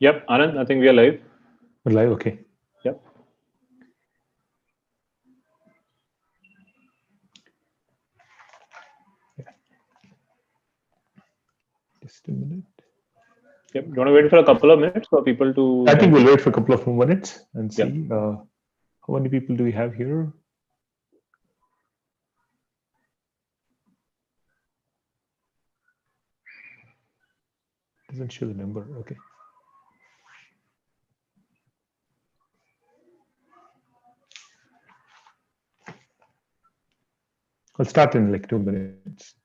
Yep, Anand, I think we are live. We're live, okay. Yep. Just a minute. Yep. Do you want to wait for a couple of minutes for people to? I think we'll wait for a couple of more minutes and see Yep. how many people do we have here. Doesn't show the number. Okay. I'll start in like 2 minutes.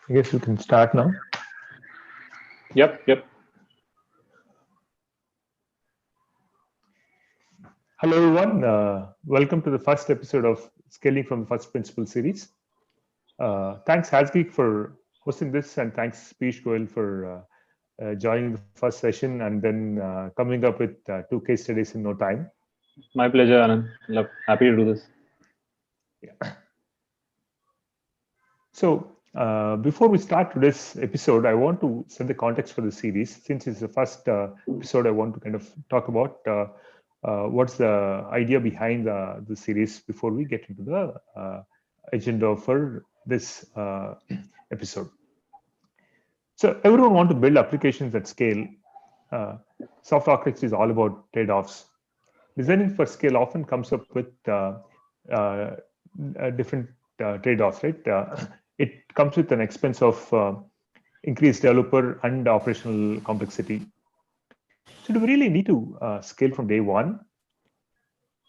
I guess we can start now. Yep. Yep. Hello, everyone. Welcome to the first episode of Scaling from the First Principle series. Thanks, Hasgeek, for hosting this, and thanks, Piyush Goyal, for joining the first session and then coming up with 2 case studies in no time. My pleasure, Anand. Happy to do this. Yeah. So before we start today's episode, I want to set the context for the series. Since it's the first episode, I want to kind of talk about what's the idea behind the series before we get into the agenda for this episode. So everyone wants to build applications at scale. Software architecture is all about trade-offs. Designing for scale often comes up with different trade-offs, right? It comes with an expense of increased developer and operational complexity. So do we really need to scale from day one?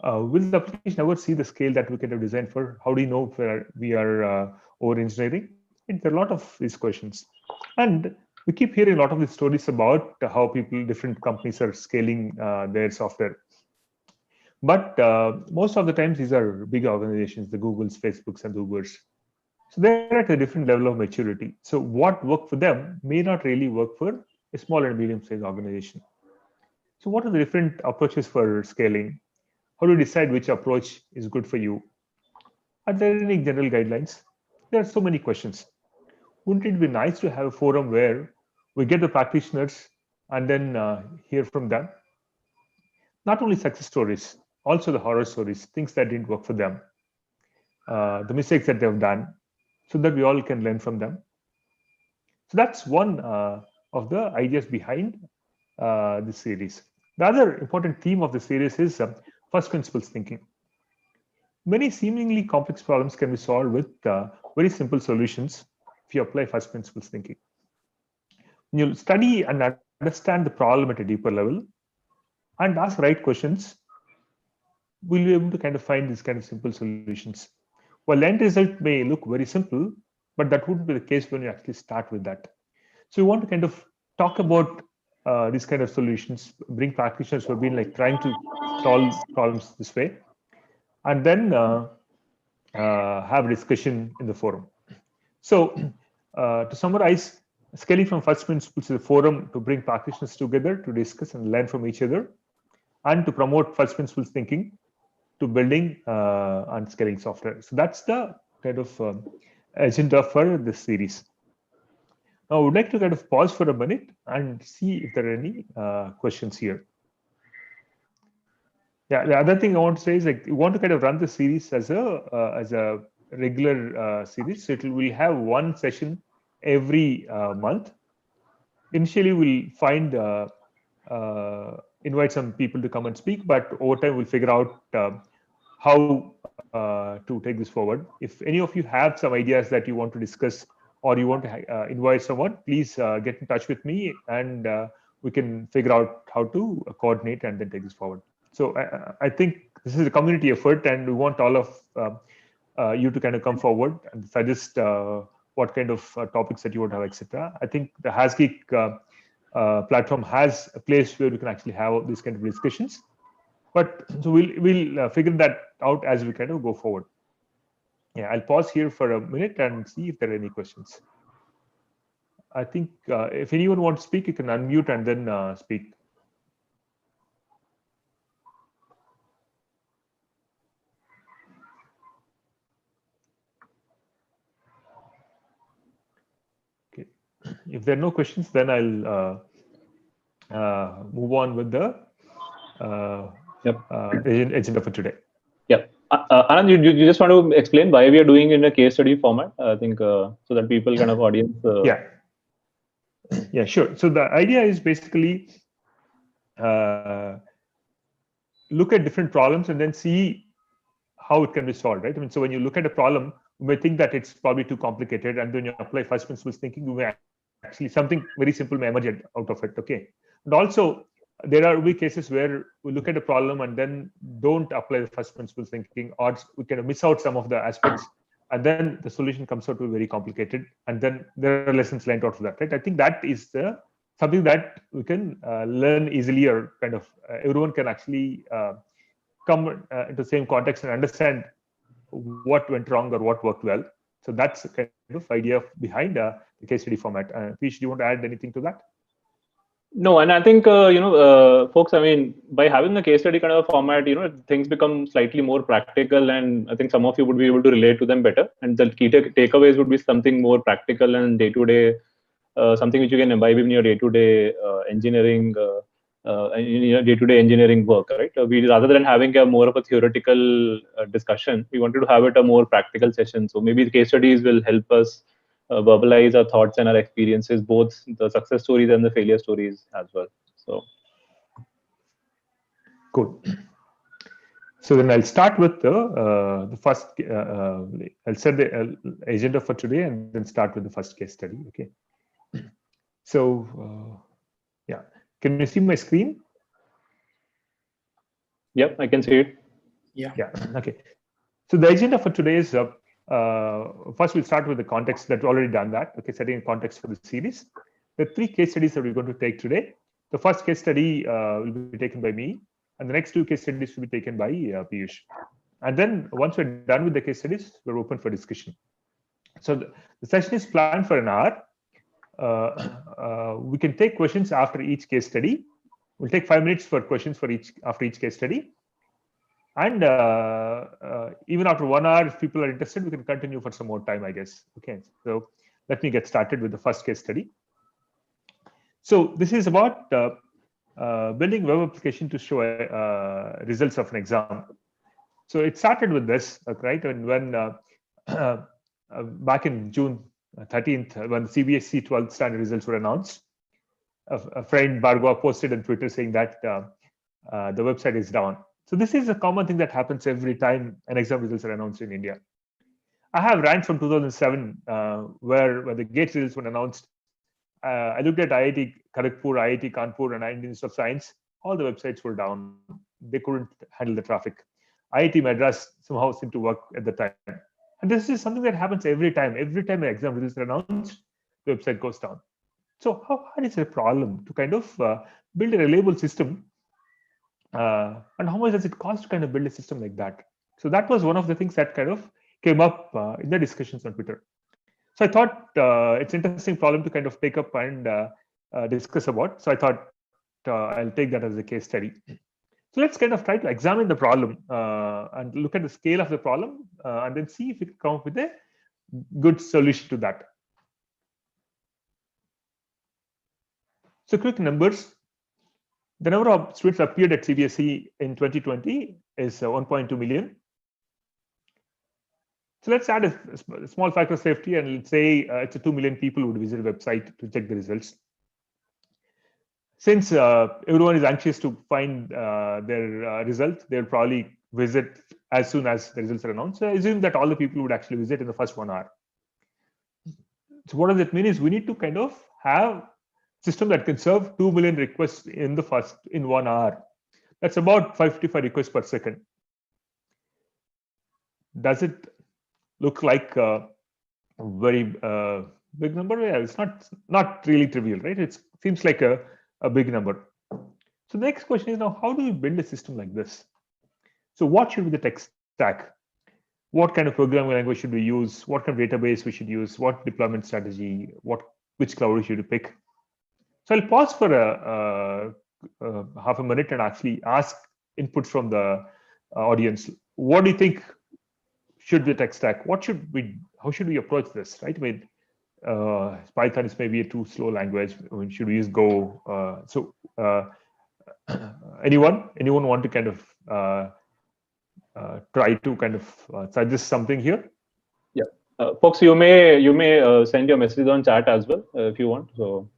Will the application ever see the scale that we can have designed for? How do you know if we are over-engineering? There are a lot of these questions. And we keep hearing a lot of these stories about how different companies are scaling their software. But most of the times, these are big organizations, the Googles, Facebooks, and Ubers. So they're at a different level of maturity. So what worked for them may not really work for a small and medium-sized organization. So what are the different approaches for scaling? How do you decide which approach is good for you? Are there any general guidelines? There are so many questions. Wouldn't it be nice to have a forum where we get the practitioners and then hear from them? Not only success stories, also the horror stories, things that didn't work for them, the mistakes that they've done, so that we all can learn from them. So that's one of the ideas behind this series. The other important theme of the series is first principles thinking. Many seemingly complex problems can be solved with very simple solutions if you apply first principles thinking. When you study and understand the problem at a deeper level and ask right questions, we'll be able to kind of find these kind of simple solutions. Well, the end result may look very simple, but that wouldn't be the case when you actually start with that. So we want to kind of talk about these kind of solutions, bring practitioners who have been like trying to solve problems this way, and then have a discussion in the forum. So to summarize, scaling from first principles is a forum to bring practitioners together to discuss and learn from each other, and to promote first principles thinking to building and scaling software. So that's the kind of agenda for this series. Now, I would like to kind of pause for a minute and see if there are any questions here. Yeah, the other thing I want to say is like we want to kind of run the series as a regular series. So we'll have one session every month. Initially, we'll find invite some people to come and speak, but over time we'll figure out how to take this forward. If any of you have some ideas that you want to discuss or you want to invite someone, please get in touch with me, and we can figure out how to coordinate and then take this forward. So I think this is a community effort, and we want all of you to kind of come forward and suggest what kind of topics that you would have, etc. I think the Hasgeek platform has a place where we can actually have these kind of discussions. But so we'll figure that out as we kind of go forward. Yeah, I'll pause here for a minute and see if there are any questions. I think if anyone wants to speak, you can unmute and then speak. Okay. If there are no questions, then I'll move on with the agenda for today. Yep. Anand, you just want to explain why we are doing in a case study format, I think, so that people kind of audience. Yeah, sure. So the idea is basically look at different problems and then see how it can be solved, right? I mean, so when you look at a problem, you may think that it's probably too complicated, and then you apply first principles thinking, you may actually something very simple may emerge out of it. Okay, and also there will be cases where we look at a problem and then don't apply the first principles thinking, or we kind of miss out some of the aspects, and then the solution comes out to be very complicated, and then there are lessons learned out of that, right? I think that is something that we can learn easily, or kind of everyone can actually come into the same context and understand what went wrong or what worked well. So that's the kind of idea behind the case study format. Peach, do you want to add anything to that? No, and I think folks, I mean, by having a case study kind of a format, things become slightly more practical, and I think some of you would be able to relate to them better. And the key takeaways would be something more practical and day-to-day, something which you can imbibe in your day-to-day engineering, day-to-day engineering work, right? We, rather than having a more of a theoretical discussion, we wanted to have it a more practical session. So maybe the case studies will help us verbalize our thoughts and our experiences, both the success stories and the failure stories as well. So, cool. So then I'll start with the first. I'll set the agenda for today and then start with the first case study. Okay. So yeah, can you see my screen? Yep, I can see it. Yeah. Yeah. Okay. So the agenda for today is first we'll start with the context. That we've already done that. Okay, setting a context for the series. The 3 case studies that we're going to take today. The first case study will be taken by me, and the next 2 case studies will be taken by Piyush. And then once we're done with the case studies, we're open for discussion. So the session is planned for an hour. We can take questions after each case study. We'll take 5 minutes for questions after each case study. And even after 1 hour, if people are interested, we can continue for some more time, I guess. Okay, so let me get started with the first case study. So this is about building web application to show results of an exam. So it started with this, right? And when back in June 13th, when the CBSE 12th standard results were announced, a friend Bhargava posted on Twitter saying that the website is down. So this is a common thing that happens every time an exam results are announced in India. I have rants from 2007 where the GATE results were announced. I looked at IIT Kharagpur, IIT Kanpur, and Indian Institute of Science. All the websites were down. They couldn't handle the traffic. IIT Madras somehow seemed to work at the time. And this is something that happens every time. Every time an exam results are announced, the website goes down. So how hard is it a problem to kind of build a reliable system? And how much does it cost to kind of build a system like that? So that was one of the things that kind of came up in the discussions on Twitter. So I thought it's an interesting problem to kind of take up and discuss about. So I thought I'll take that as a case study. So let's kind of try to examine the problem and look at the scale of the problem and then see if we can come up with a good solution to that. So quick numbers. The number of students appeared at CBSE in 2020 is 1.2 million. So let's add a small factor of safety, and let's say it's a 2 million people who would visit the website to check the results. Since everyone is anxious to find their result, they'll probably visit as soon as the results are announced. So I assume that all the people would actually visit in the first 1 hour. So what does it mean is we need to kind of have a system that can serve 2 million requests in 1 hour. That's about 555 requests per second. Does it look like a very big number? Yeah, it's not really trivial, right? It seems like a big number. So the next question is now, how do we build a system like this? So what should be the tech stack? What kind of programming language should we use? What kind of database we should use? What deployment strategy? Which cloud we should pick? So I'll pause for half a minute and actually ask input from the audience. What do you think should be the tech stack? How should we approach this, right? I mean, Python is maybe a too slow language. I mean, should we use Go? Anyone want to kind of try to kind of suggest something here? Yeah, folks, you may send your messages on chat as well if you want. So.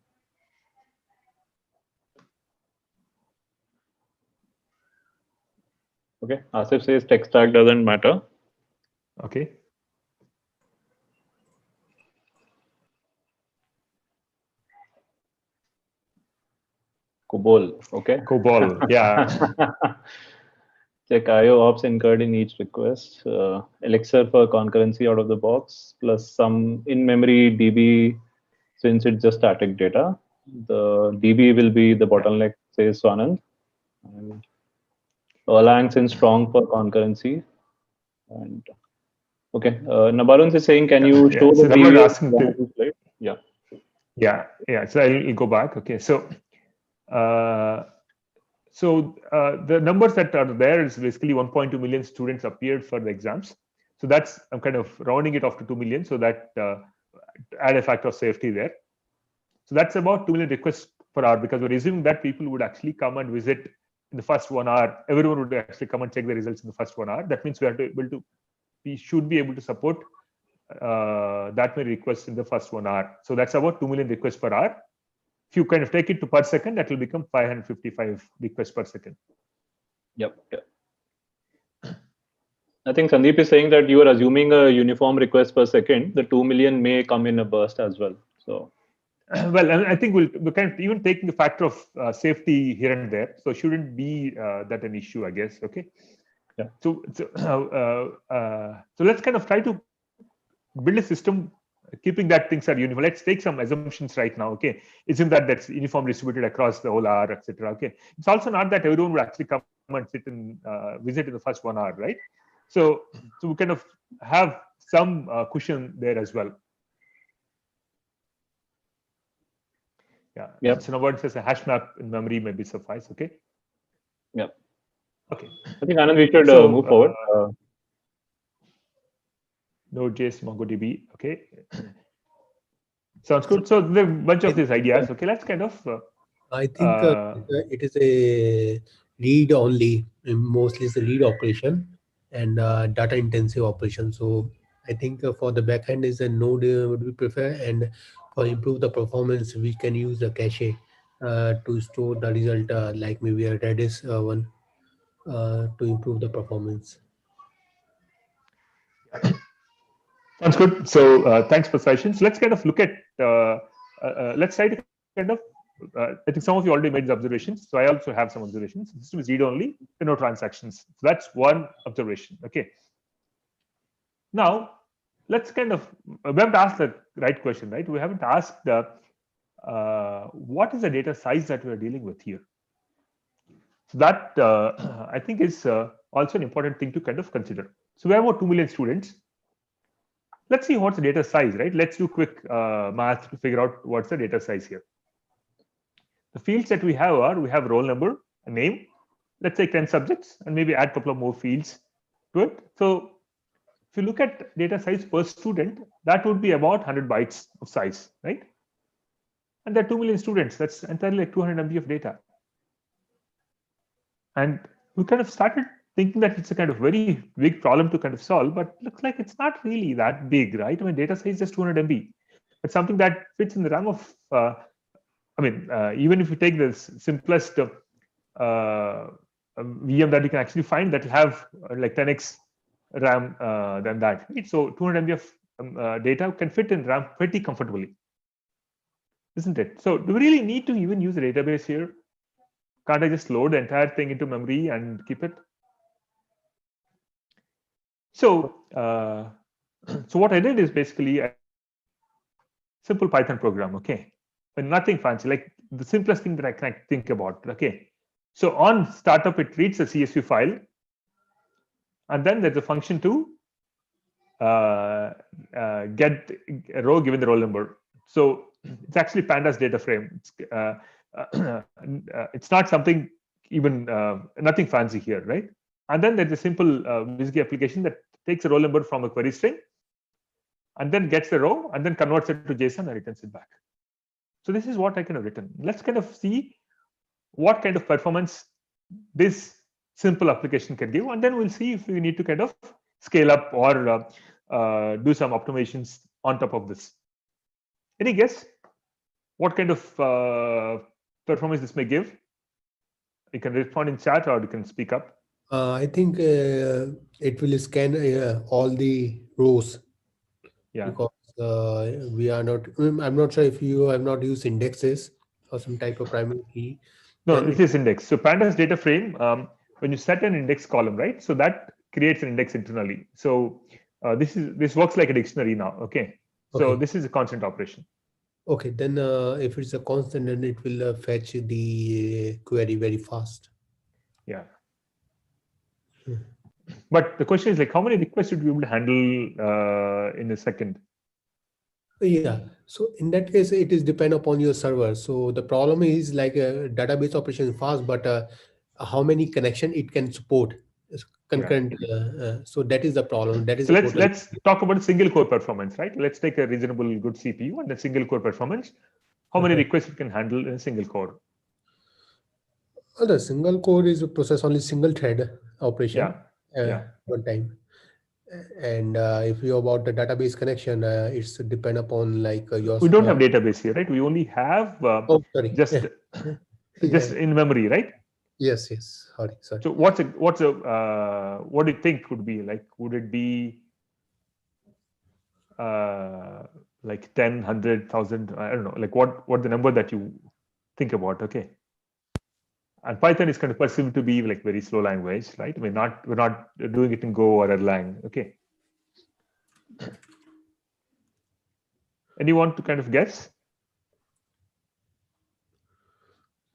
Okay, Asif says tech stack doesn't matter. Okay. COBOL, okay. COBOL, yeah. Check IO ops incurred in each request. Elixir for concurrency out of the box, plus some in-memory DB since it's just static data. The DB will be the bottleneck, says Anand. And Erlang since strong for concurrency. And okay, Nabarun is saying, can you show the previous slide? Yeah. Yeah. So I'll go back. Okay. So the numbers that are there is basically 1.2 million students appeared for the exams. So I'm kind of rounding it off to 2 million, so that add a factor of safety there. So that's about 2 million requests per hour, because we're assuming that people would actually come and visit in the first 1 hour. Everyone would actually come and check the results in the first 1 hour. That means we should be able to support that many requests in the first 1 hour. So that's about 2 million requests per hour. If you kind of take it to per second, that will become 555 requests per second. Yep. I think Sandeep is saying that you are assuming a uniform request per second. The 2 million may come in a burst as well. So, well, I think we're kind of even taking the factor of safety here and there. So shouldn't be that an issue, I guess. Okay. Yeah. So let's kind of try to build a system keeping that things are uniform. Let's take some assumptions right now. Okay, isn't that's uniform distributed across the whole hour, etc. Okay, it's also not that everyone would actually come and sit and visit in the first 1 hour, right? So we kind of have some cushion there as well. Yeah. Yep. So now what says a hash map in memory may be suffice. Okay. Yep. Okay. I think Anand, we should move forward. Node.js, MongoDB. Okay. Sounds good. So there are a bunch of these ideas. Okay, let's kind of. I think it is a read only. Mostly it's a read operation and data intensive operation. So I think for the backend is a node would be preferred, and for improve the performance we can use the cache to store the result, like maybe a Redis one to improve the performance. Sounds good. So thanks for sessions. Let's kind of look at. Let's try to kind of. I think some of you already made the observations. So I also have some observations. The system is read only, no transactions. So that's one observation. Okay. Now let's kind of. We have to ask the right question, right? We haven't asked what is the data size that we are dealing with here. So that I think is also an important thing to kind of consider. So we have about 2 million students. Let's see what's the data size, right? Let's do quick math to figure out what's the data size here. The fields that we have are, we have roll number, a name, let's say 10 subjects, and maybe add a couple of more fields to it. So if you look at data size per student, that would be about 100 bytes of size, right? And there are 2 million students, that's entirely like 200 MB of data. And we kind of started thinking that it's a kind of very big problem to kind of solve, but looks like it's not really that big, right? I mean, data size is just 200 MB. It's something that fits in the realm of, even if you take the simplest VM that you can actually find, that will have like 10x RAM than that. Right? So 200 MB of data can fit in RAM pretty comfortably, isn't it? So do we really need to even use a database here? Can't I just load the entire thing into memory and keep it? So, so what I did is basically a simple Python program, okay? But nothing fancy, like the simplest thing that I can think about, okay? So on startup, it reads a CSV file, and then there's a function to get a row given the roll number. So it's actually pandas data frame. It's not something even nothing fancy here, right? And then there's a simple WSGI application that takes a roll number from a query string and then gets the row and then converts it to JSON and returns it back. So this is what I kind of written. Let's kind of see what kind of performance this simple application can give, and then we'll see if we need to kind of scale up or do some optimizations on top of this. Any guess what kind of performance this may give? You can respond in chat or you can speak up. I think it will scan all the rows. Yeah. Because we are not. I'm not sure if you have not used indexes or some type of primary key. No, it is index. So pandas data frame, when you set an index column, right? So that creates an index internally. So this works like a dictionary now. Okay. So this is a constant operation. Okay, then if it's a constant, then it will fetch the query very fast. Yeah. But the question is like, how many requests should we be able to handle in a second? Yeah. So in that case, it is depend upon your server. So the problem is like a database operation is fast, but how many connection it can support concurrent. So that is the problem. That is so let's talk about single core performance, right? Let's take a reasonable good CPU and the single core performance. How many requests it can handle in a single core? The single core is a process only single thread operation one time. And if you about the database connection, it's depend upon like your. We don't have database here, right? We only have just in memory, right? Yes. Sorry. So what do you think would be like? Would it be like 10, 100, 1,000? I don't know. Like what the number that you think about? Okay. And Python is kind of perceived to be like very slow language, right? We're not doing it in Go or Erlang. Okay. Anyone to kind of guess?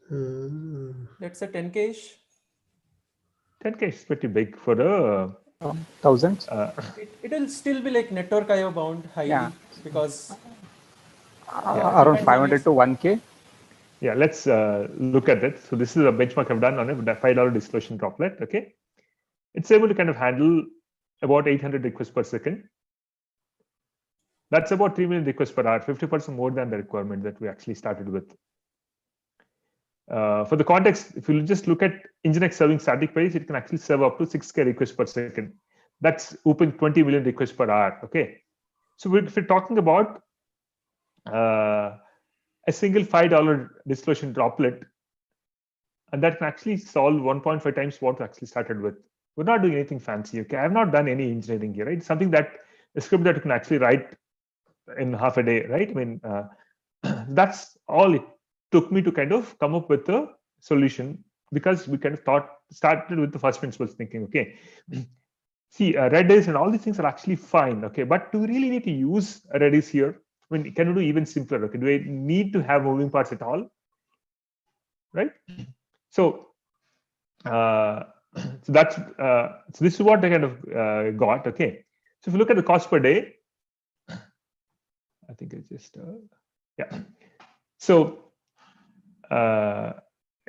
Let's say 10K-ish. 10K is pretty big for the thousands. It will still be like network IO bound highly because around 500 to 1K. Yeah, let's look at it. So this is a benchmark I've done on a $5 distillation droplet. Okay, it's able to kind of handle about 800 requests per second. That's about 3 million requests per hour, 50% more than the requirement that we actually started with. For the context, if you just look at Nginx serving static queries, it can actually serve up to 6K requests per second. That's open 20 million requests per hour. Okay, so if we're talking about a single $5 distillation droplet, and that can actually solve 1.5 times what we actually started with. We're not doing anything fancy. Okay, I've not done any engineering here, right? Something that a script that you can actually write in half a day, right? I mean, that's all it took me to kind of come up with a solution, because we kind of started with the first principles thinking. Okay, see, Redis and all these things are actually fine. Okay, but do we really need to use Redis here? I mean, can we do even simpler? Okay, do we need to have moving parts at all? Right? So, so this is what I kind of got. Okay, so if you look at the cost per day, I think it's just So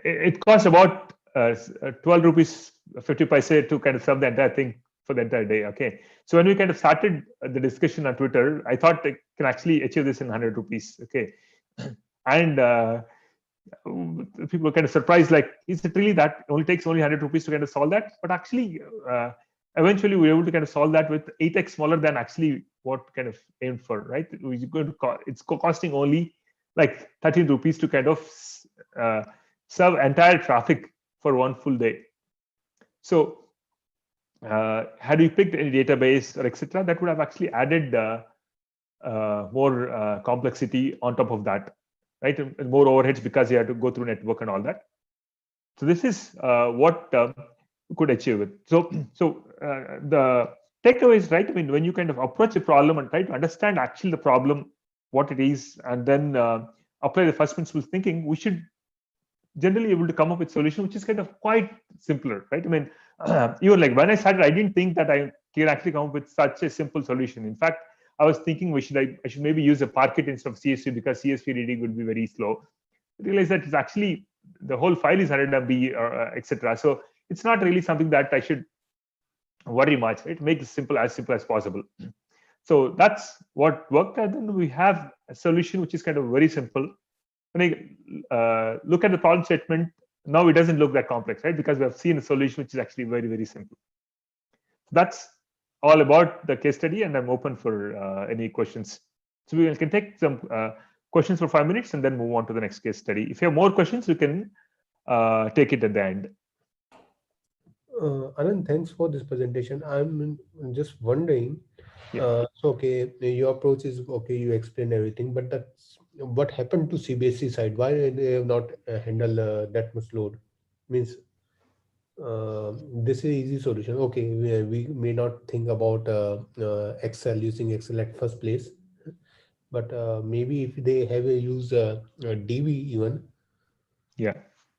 it costs about 12 rupees 50 paise to kind of serve the entire thing for the entire day. Okay, so when we kind of started the discussion on Twitter, I thought I can actually achieve this in 100 rupees. Okay, and people were kind of surprised, like, is it really that only takes only 100 rupees to kind of solve that? But actually, eventually we were able to kind of solve that with 8x smaller than actually what kind of aimed for, right? We're going to it's costing only like 13 rupees to kind of serve entire traffic for one full day. So had we picked any database or etc., that would have actually added more complexity on top of that, right? And more overheads because you have to go through network and all that. So this is what we could achieve it. So the takeaway is, right, I mean, when you kind of approach a problem and try to understand actually the problem, what it is, and then apply the first principles thinking, we should generally able to come up with solution which is kind of quite simpler, right? I mean, even like when I started, I didn't think that I can actually come up with such a simple solution. In fact, I was thinking I should maybe use a Parquet instead of CSV because CSV reading would be very slow. I realized that it's actually the whole file is 100 MB or etc. So it's not really something that I should worry much. Right? Make it simple as possible. So that's what worked. And then we have a solution which is kind of very simple. When I look at the problem statement, now it doesn't look that complex, right? Because we have seen a solution which is actually very, very simple. That's all about the case study, and I'm open for any questions. So we can take some questions for 5 minutes and then move on to the next case study. If you have more questions, you can take it at the end. Anand, thanks for this presentation. I'm just wondering, so okay, your approach is okay, you explain everything, but that's what happened to CBSE side? Why they have not handled that much load? Means this is easy solution. Okay, we may not think about Excel, using Excel at first place, but maybe if they have a use DB even. Yeah.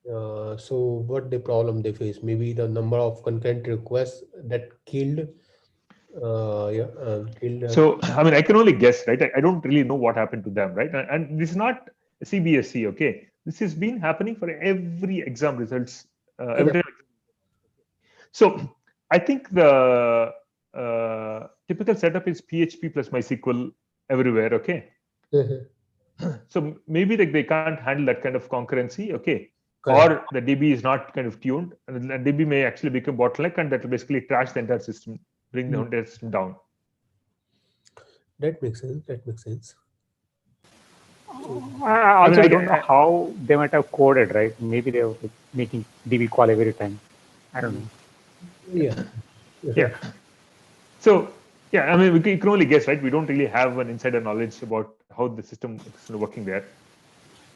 So what the problem they face? Maybe the number of concurrent requests that killed. So I mean, I can only guess, right? I don't really know what happened to them, right? And this is not CBSE, okay? This has been happening for every exam results. Every time. So I think the typical setup is PHP plus MySQL everywhere, okay? So maybe like they can't handle that kind of concurrency, okay? Correct. Or the DB is not kind of tuned, and the DB may actually become bottleneck, and that will basically trash the entire system, bring the entire system down. That makes sense. That makes sense. I don't know how they might have coded, right? Maybe they were like making DB call every time. I don't know. Yeah. So yeah, I mean, we can only guess, right? We don't really have an insider knowledge about how the system is working there.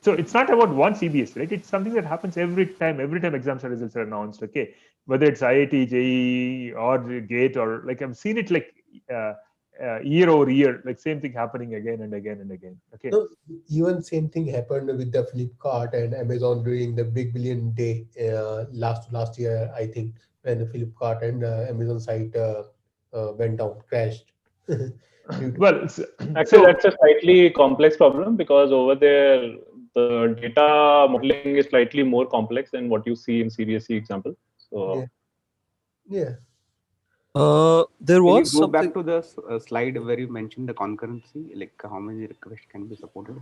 So it's not about one CBS, right? It's something that happens every time exams results are announced, okay? Whether it's IIT, JEE, or GATE, or like I've seen it like year over year, like same thing happening again and again and again, okay? So even same thing happened with the Flipkart and Amazon during the Big Billion Day last year, I think, when the Flipkart and Amazon site went down, crashed. Well, actually, that's a slightly complex problem because over there, the data modeling is slightly more complex than what you see in CBSE example. So, yeah. There was Can you go back to the slide where you mentioned the concurrency, like how many requests can be supported?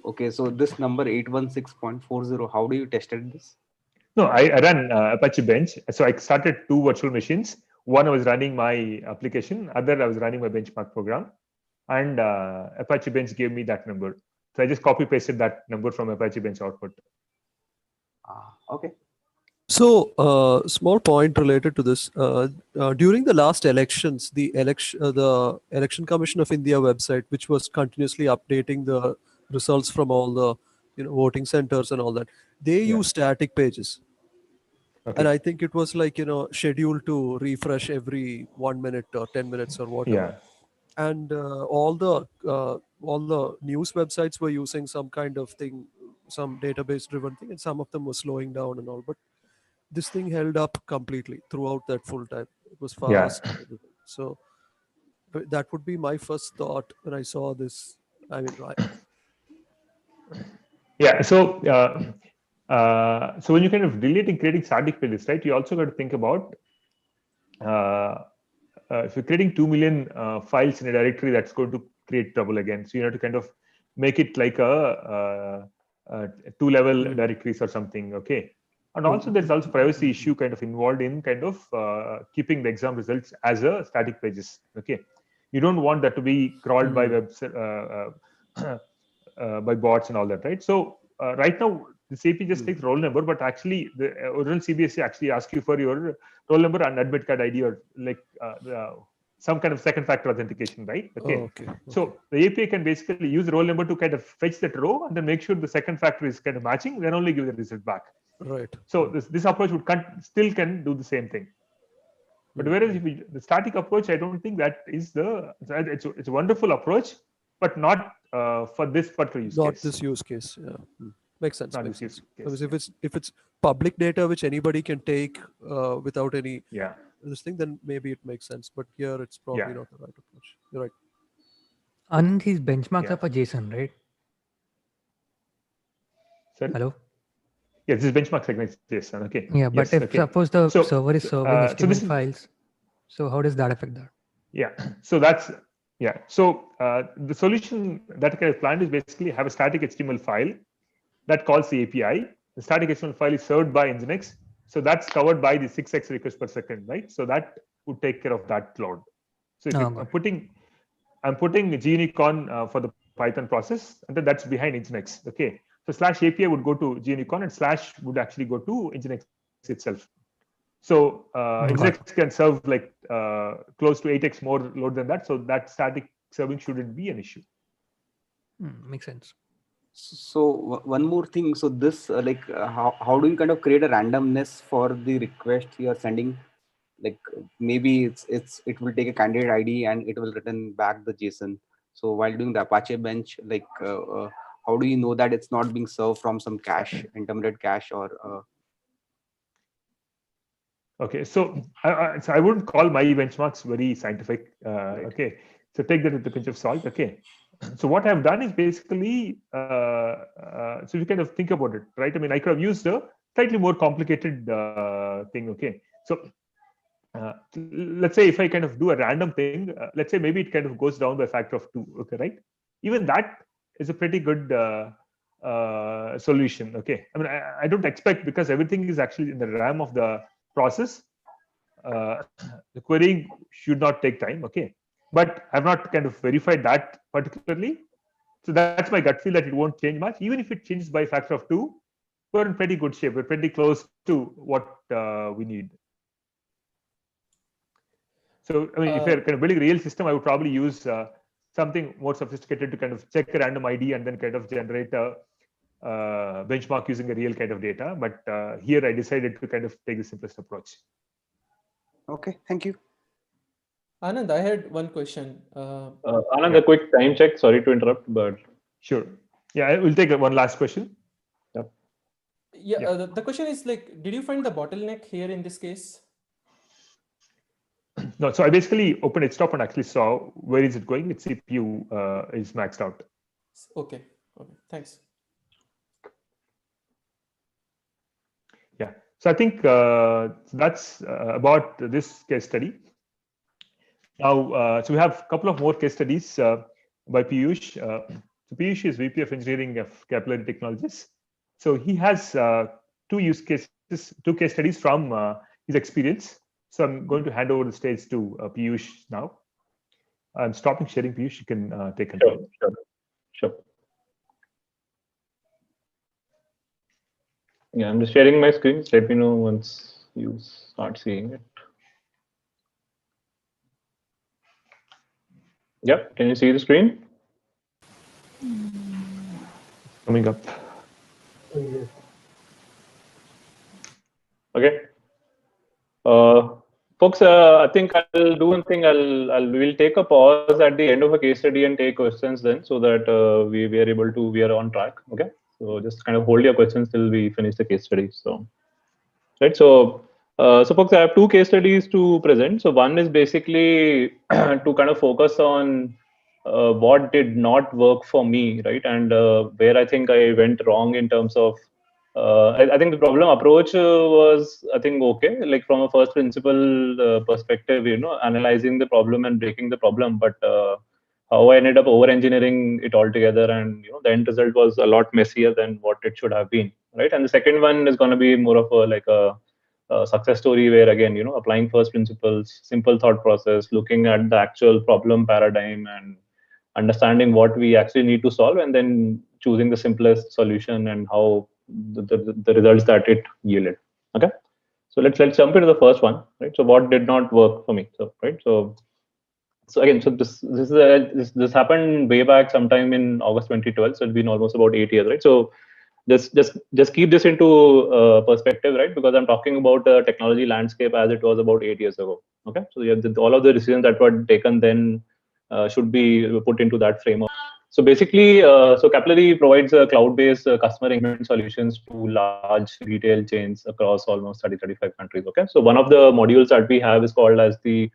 Okay, so this number 816.40, how do you tested this? No, I ran Apache Bench. So I started 2 virtual machines. One I was running my application, other I was running my benchmark program, and Apache Bench gave me that number. So I just copy pasted that number from Apache Bench output. Okay. So, small point related to this. During the last elections, the Election Commission of India website, which was continuously updating the results from all the voting centers and all that, they use static pages. Okay. And I think it was like scheduled to refresh every 1 minute or 10 minutes or whatever. Yeah. And all the news websites were using some kind of thing, some database driven thing, and some of them were slowing down and all. But this thing held up completely throughout that full time. It was fast. Yeah. So that would be my first thought when I saw this. I mean, yeah. So so when you kind of deleting creating static pages, right? You also got to think about if you're creating 2 million files in a directory, that's going to create trouble again. So you have to kind of make it like a 2-level directories or something. Okay. And also there's also privacy issue kind of involved in kind of keeping the exam results as a static pages. Okay. You don't want that to be crawled by by bots and all that, right? So right now the CP just takes roll number, but actually the original CBSE actually asks you for your roll number and admit card ID, or like some kind of second factor authentication, right? Okay. Okay. So the API can basically use the roll number to kind of fetch that row and then make sure the second factor is kind of matching, then only give the result back. Right. So this approach would still can do the same thing. But whereas if the static approach, I don't think that is it's a wonderful approach, but not for this particular use case. Not this use case. Yeah. Makes sense. Not Makes this sense. use case, Because if it's public data which anybody can take without any this thing, then maybe it makes sense. But here it's probably not the right approach. You're right. Anand, these benchmarks are for JSON, right? Sorry? Hello? Yeah, this is benchmark segments JSON. Okay. Yeah, but if suppose the server is serving HTML files, so how does that affect that? Yeah. So that's So the solution that I planned is basically have a static HTML file that calls the API. The static HTML file is served by Nginx. So that's covered by the 6x requests per second, right? So that would take care of that load. So if I'm putting gUnicon for the Python process, and then that's behind Nginx. Okay. So /API would go to gUnicon and / would actually go to Nginx itself. So Nginx can serve like close to 8x more load than that. So that static serving shouldn't be an issue. Makes sense. So one more thing. So this how do you kind of create a randomness for the request you are sending? Like maybe it will take a candidate ID and it will return back the JSON. So while doing the Apache bench, like how do you know that it's not being served from some cache, intermediate cache or? Okay, so I wouldn't call my benchmarks very scientific. Okay, so take that with a pinch of salt. Okay, so what I've done is basically, so you kind of think about it, right? I mean, I could have used a slightly more complicated thing. Okay, so let's say if I kind of do a random thing, let's say maybe it kind of goes down by a factor of 2. Okay, right? Even that is a pretty good solution. Okay, I mean, I don't expect, because everything is actually in the RAM of the process, the querying should not take time. Okay, but I've not kind of verified that particularly. So that's my gut feel that it won't change much. Even if it changes by a factor of 2, we're in pretty good shape. We're pretty close to what we need. So I mean, if you're kind of building a real system, I would probably use something more sophisticated to kind of check a random ID and then kind of generate a benchmark using a real kind of data. But here I decided to kind of take the simplest approach. Okay, thank you. Anand, I had one question. Anand, a quick time check. Sorry to interrupt, but sure. Yeah, I will take one last question. The question is like, did you find the bottleneck here in this case? No, so I basically opened Htop and actually saw where is it going. Its CPU is maxed out. Okay, thanks. Yeah, so I think that's about this case study. Now, so we have a couple of more case studies by Piyush. So Piyush is VP of Engineering of Capillary Technologies. So he has two case studies from his experience. So I'm going to hand over the stage to Piyush now. I'm stopping sharing, Piyush. You can take control. Sure. Yeah, I'm just sharing my screen. Just let me know once you start seeing it. Yep, can you see the screen? Coming up. Okay. Folks, I think I'll do one thing. We'll take a pause at the end of a case study and take questions then, so that we are on track. Okay. So just kind of hold your questions till we finish the case study. So, right. So folks, I have two case studies to present. So one is basically to kind of focus on what did not work for me, right? And where I think I went wrong in terms of, I think the problem approach was, I think, okay, like from a first principle perspective, analyzing the problem and breaking the problem. But how I ended up over-engineering it altogether, and the end result was a lot messier than what it should have been, right? And the second one is going to be more of a success story where, again, applying first principles, simple thought process, looking at the actual problem paradigm and understanding what we actually need to solve, and then choosing the simplest solution and how the results that it yielded. Okay, so let's jump into the first one, right? So what did not work for me? So right, so So again, so this happened way back sometime in August 2012. So it's been almost about 8 years, right? So just keep this into perspective, right? Because I'm talking about the technology landscape as it was about 8 years ago. Okay, so all of the decisions that were taken then should be put into that framework. So basically, so Capillary provides cloud-based customer engagement solutions to large retail chains across almost 30-35 countries. Okay, so one of the modules that we have is called as the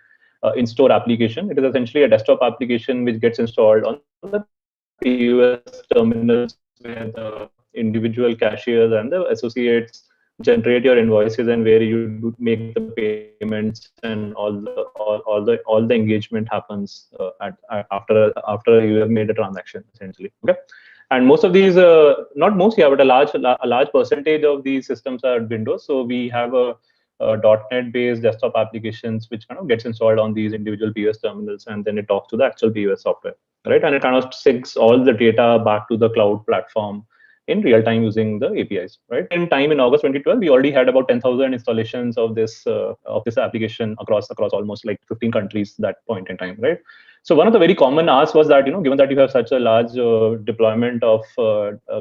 in-store application. It is essentially a desktop application which gets installed on the POS terminals where the individual cashiers and the associates generate your invoices and where you do make the payments and all the engagement happens after you have made a transaction essentially. Okay, and most of these not most, yeah, but a large percentage of these systems are Windows. So we have a .NET based desktop applications which kind of gets installed on these individual POS terminals, and then it talks to the actual POS software, right? And it kind of syncs all the data back to the cloud platform in real time using the APIs, right? In time, in August 2012, we already had about 10,000 installations of this application across almost like 15 countries that point in time, right? So one of the very common asks was that, given that you have such a large deployment of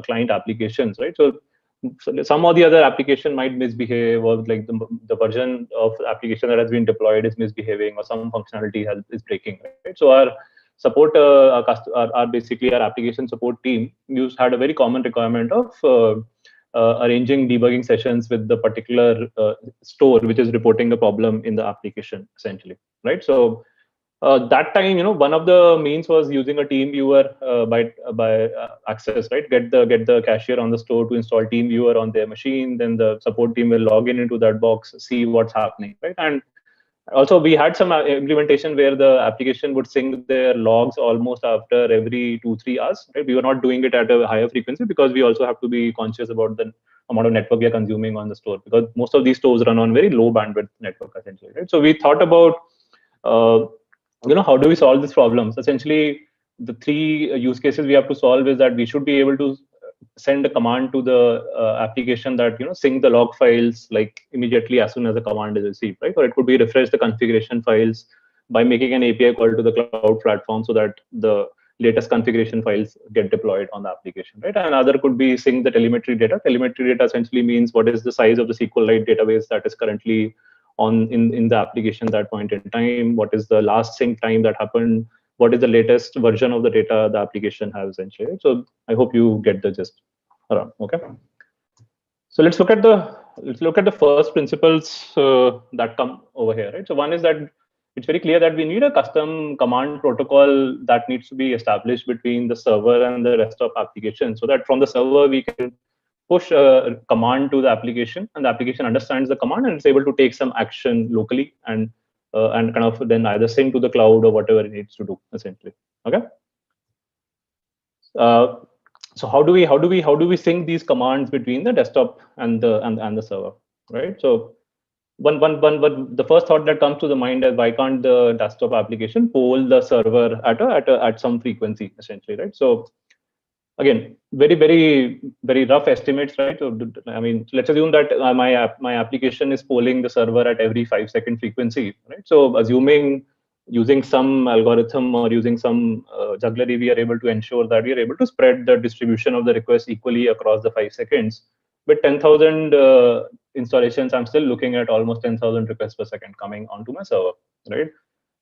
client applications, right? So some of the other application might misbehave, or like the version of the application that has been deployed is misbehaving, or some functionality is breaking, right? So our support, basically our application support team had a very common requirement of arranging debugging sessions with the particular store which is reporting the problem in the application, essentially, right? So that time, one of the means was using a team viewer by access, right? Get the cashier on the store to install team viewer on their machine. Then the support team will log into that box, see what's happening, right? And also we had some implementation where the application would sync their logs almost after every 2-3 hours, right? We were not doing it at a higher frequency because we also have to be conscious about the amount of network we are consuming on the store, because most of these stores run on very low bandwidth network, essentially, right? So we thought about how do we solve these problems? Essentially, the three use cases we have to solve is that we should be able to send a command to the application that sync the log files like immediately as soon as the command is received, right? Or it could be refresh the configuration files by making an API call to the cloud platform so that the latest configuration files get deployed on the application, right? And another could be sync the telemetry data. Telemetry data essentially means what is the size of the SQLite database that is currently in the application at that point in time, what is the last sync time that happened, what is the latest version of the data the application has, essentially. So I hope you get the gist around. Okay, so let's look at the first principles that come over here, right? So one is that it's very clear that we need a custom command protocol that needs to be established between the server and the desktop application, so that from the server we can push a command to the application, and the application understands the command and it's able to take some action locally and kind of then either sync to the cloud or whatever it needs to do, essentially. Okay. So how do we sync these commands between the desktop and the server, right? So the first thought that comes to the mind is, why can't the desktop application poll the server at some frequency, essentially, right? So again, very rough estimates, right? So I mean, let's assume that my application is polling the server at every 5-second frequency, right? So assuming using some algorithm or using some jugglery, we are able to ensure that we are able to spread the distribution of the request equally across the 5 seconds. With 10,000 installations, I'm still looking at almost 10,000 requests per second coming onto my server, right?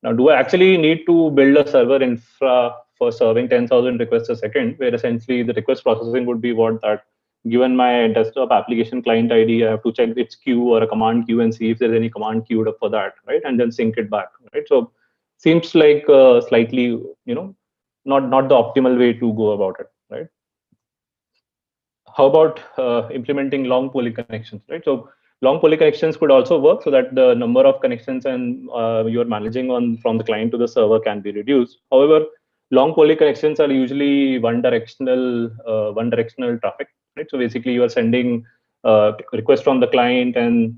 Now, do I actually need to build a server infra for serving 10,000 requests a second, where essentially the request processing would be what that, given my desktop application client ID, I have to check its queue or a command queue and see if there's any command queued up for that, right? And then sync it back, right? So seems like slightly, not the optimal way to go about it, right? How about implementing long poly connections, right? So long poly connections could also work, so that the number of connections and you're managing from the client to the server can be reduced. However, long poly connections are usually one directional traffic, right? So basically, you are sending request from the client, and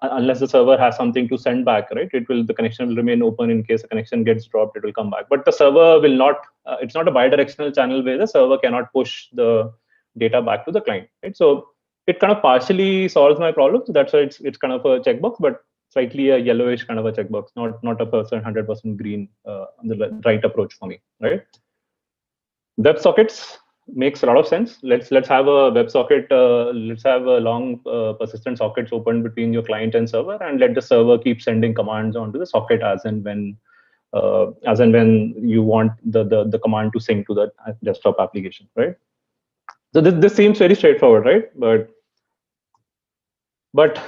unless the server has something to send back, right, the connection will remain open. In case a connection gets dropped, it will come back. But the server will not. It's not a bidirectional channel where the server cannot push the data back to the client, right? So it kind of partially solves my problem. So that's why it's kind of a checkbox, but slightly a yellowish kind of a checkbox, not a 100% green, the right approach for me, right? WebSockets makes a lot of sense. Let's have a WebSocket. Let's have a long persistent sockets open between your client and server, and let the server keep sending commands onto the socket as and when you want the command to sync to the desktop application, right? So this seems very straightforward, right? But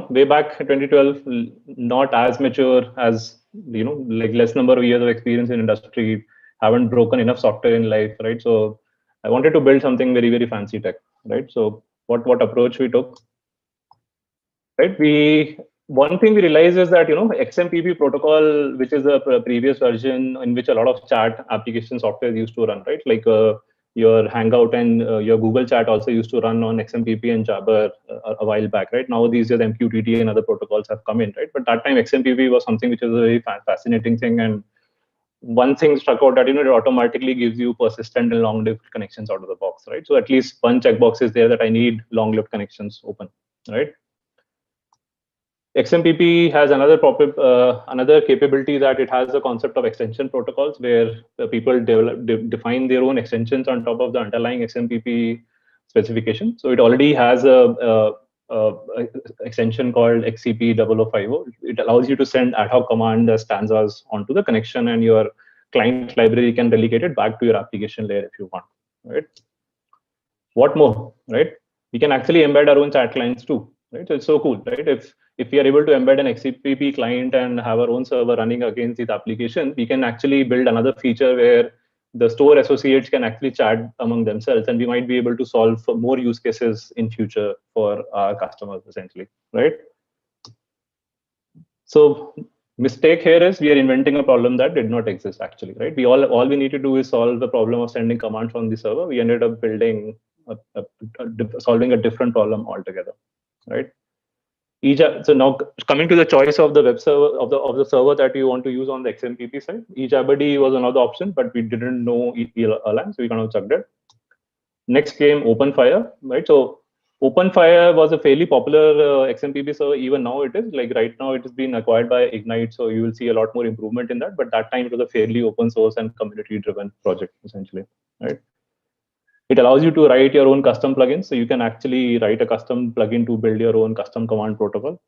way back in 2012, not as mature as like less number of years of experience in industry, haven't broken enough software in life, right? So I wanted to build something very, very fancy tech, right? So what approach we took, right? One thing we realized is that XMPP protocol, which is a previous version in which a lot of chat application software used to run, right? Like your Hangout and your Google Chat also used to run on XMPP and Jabber a while back, right? Now these days MQTT and other protocols have come in, right? But that time XMPP was something which was a very fascinating thing. And one thing struck out that it automatically gives you persistent and long-lived connections out of the box, right? So at least one checkbox is there that I need long-lived connections open, right? XMPP has another capability, that it has the concept of extension protocols, where people define their own extensions on top of the underlying XMPP specification. So it already has a extension called XCP0050. It allows you to send ad hoc command stanzas onto the connection, and your client library can delegate it back to your application layer if you want, right? What more, right? We can actually embed our own chat clients too, right? So it's so cool, right? If we are able to embed an XCPP client and have our own server running against these applications, we can actually build another feature where the store associates can actually chat among themselves, and we might be able to solve for more use cases in future for our customers, essentially, right? So mistake here is we are inventing a problem that did not exist actually, right? All we need to do is solve the problem of sending commands from the server. We ended up building solving a different problem altogether, right? So now coming to the choice of the web server of the server that you want to use on the XMPP side, eJabberD was another option, but we didn't know Erlang, so we kind of chucked it. Next came OpenFire, right? So OpenFire was a fairly popular XMPP server. Even now it is, like right now it has been acquired by Ignite, so you will see a lot more improvement in that. But that time it was a fairly open source and community-driven project, essentially, right? It allows you to write your own custom plugins. So you can actually write a custom plugin to build your own custom command protocol.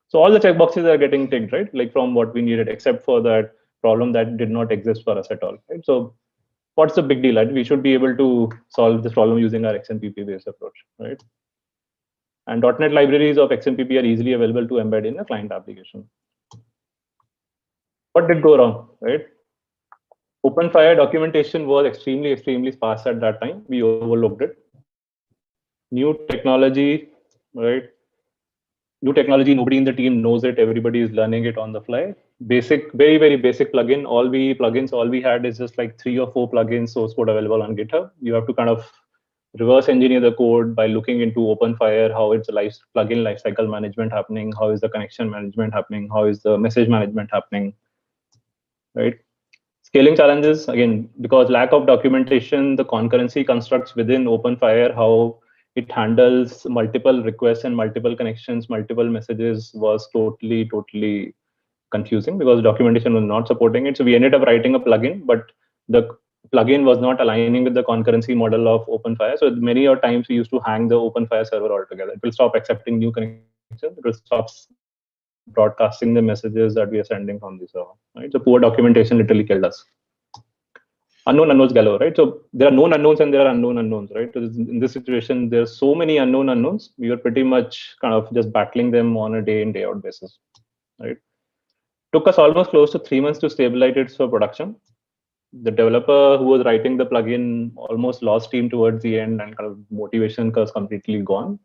So all the checkboxes are getting ticked, right? Like from what we needed, except for that problem that did not exist for us at all, right? So what's the big deal? Right? We should be able to solve this problem using our XMPP-based approach, right? And .NET libraries of XMPP are easily available to embed in a client application. What did go wrong, right? OpenFire documentation was extremely sparse at that time. We overlooked it. New technology, right? New technology, nobody in the team knows it. Everybody is learning it on the fly. Basic, very basic plugin. All we had is just like 3 or 4 plugins source code available on GitHub. You have to kind of reverse engineer the code by looking into OpenFire, how it's plugin lifecycle management happening, how is the connection management happening, how is the message management happening, right? Scaling challenges, again, because lack of documentation, the concurrency constructs within OpenFire, how it handles multiple requests and multiple connections, multiple messages was totally confusing because documentation was not supporting it. So we ended up writing a plugin, but the plugin was not aligning with the concurrency model of OpenFire. So many times we used to hang the OpenFire server altogether. It will stop accepting new connections. It will stop broadcasting the messages that we are sending from the server, right? So poor documentation literally killed us. Unknown unknowns galore, right? So there are known unknowns and there are unknown unknowns, right? So in this situation, there's so many unknown unknowns. We were pretty much kind of just battling them on a day in, day out basis, right? Took us almost close to 3 months to stabilize it for production. The developer who was writing the plugin almost lost steam towards the end, and kind of motivation was completely gone.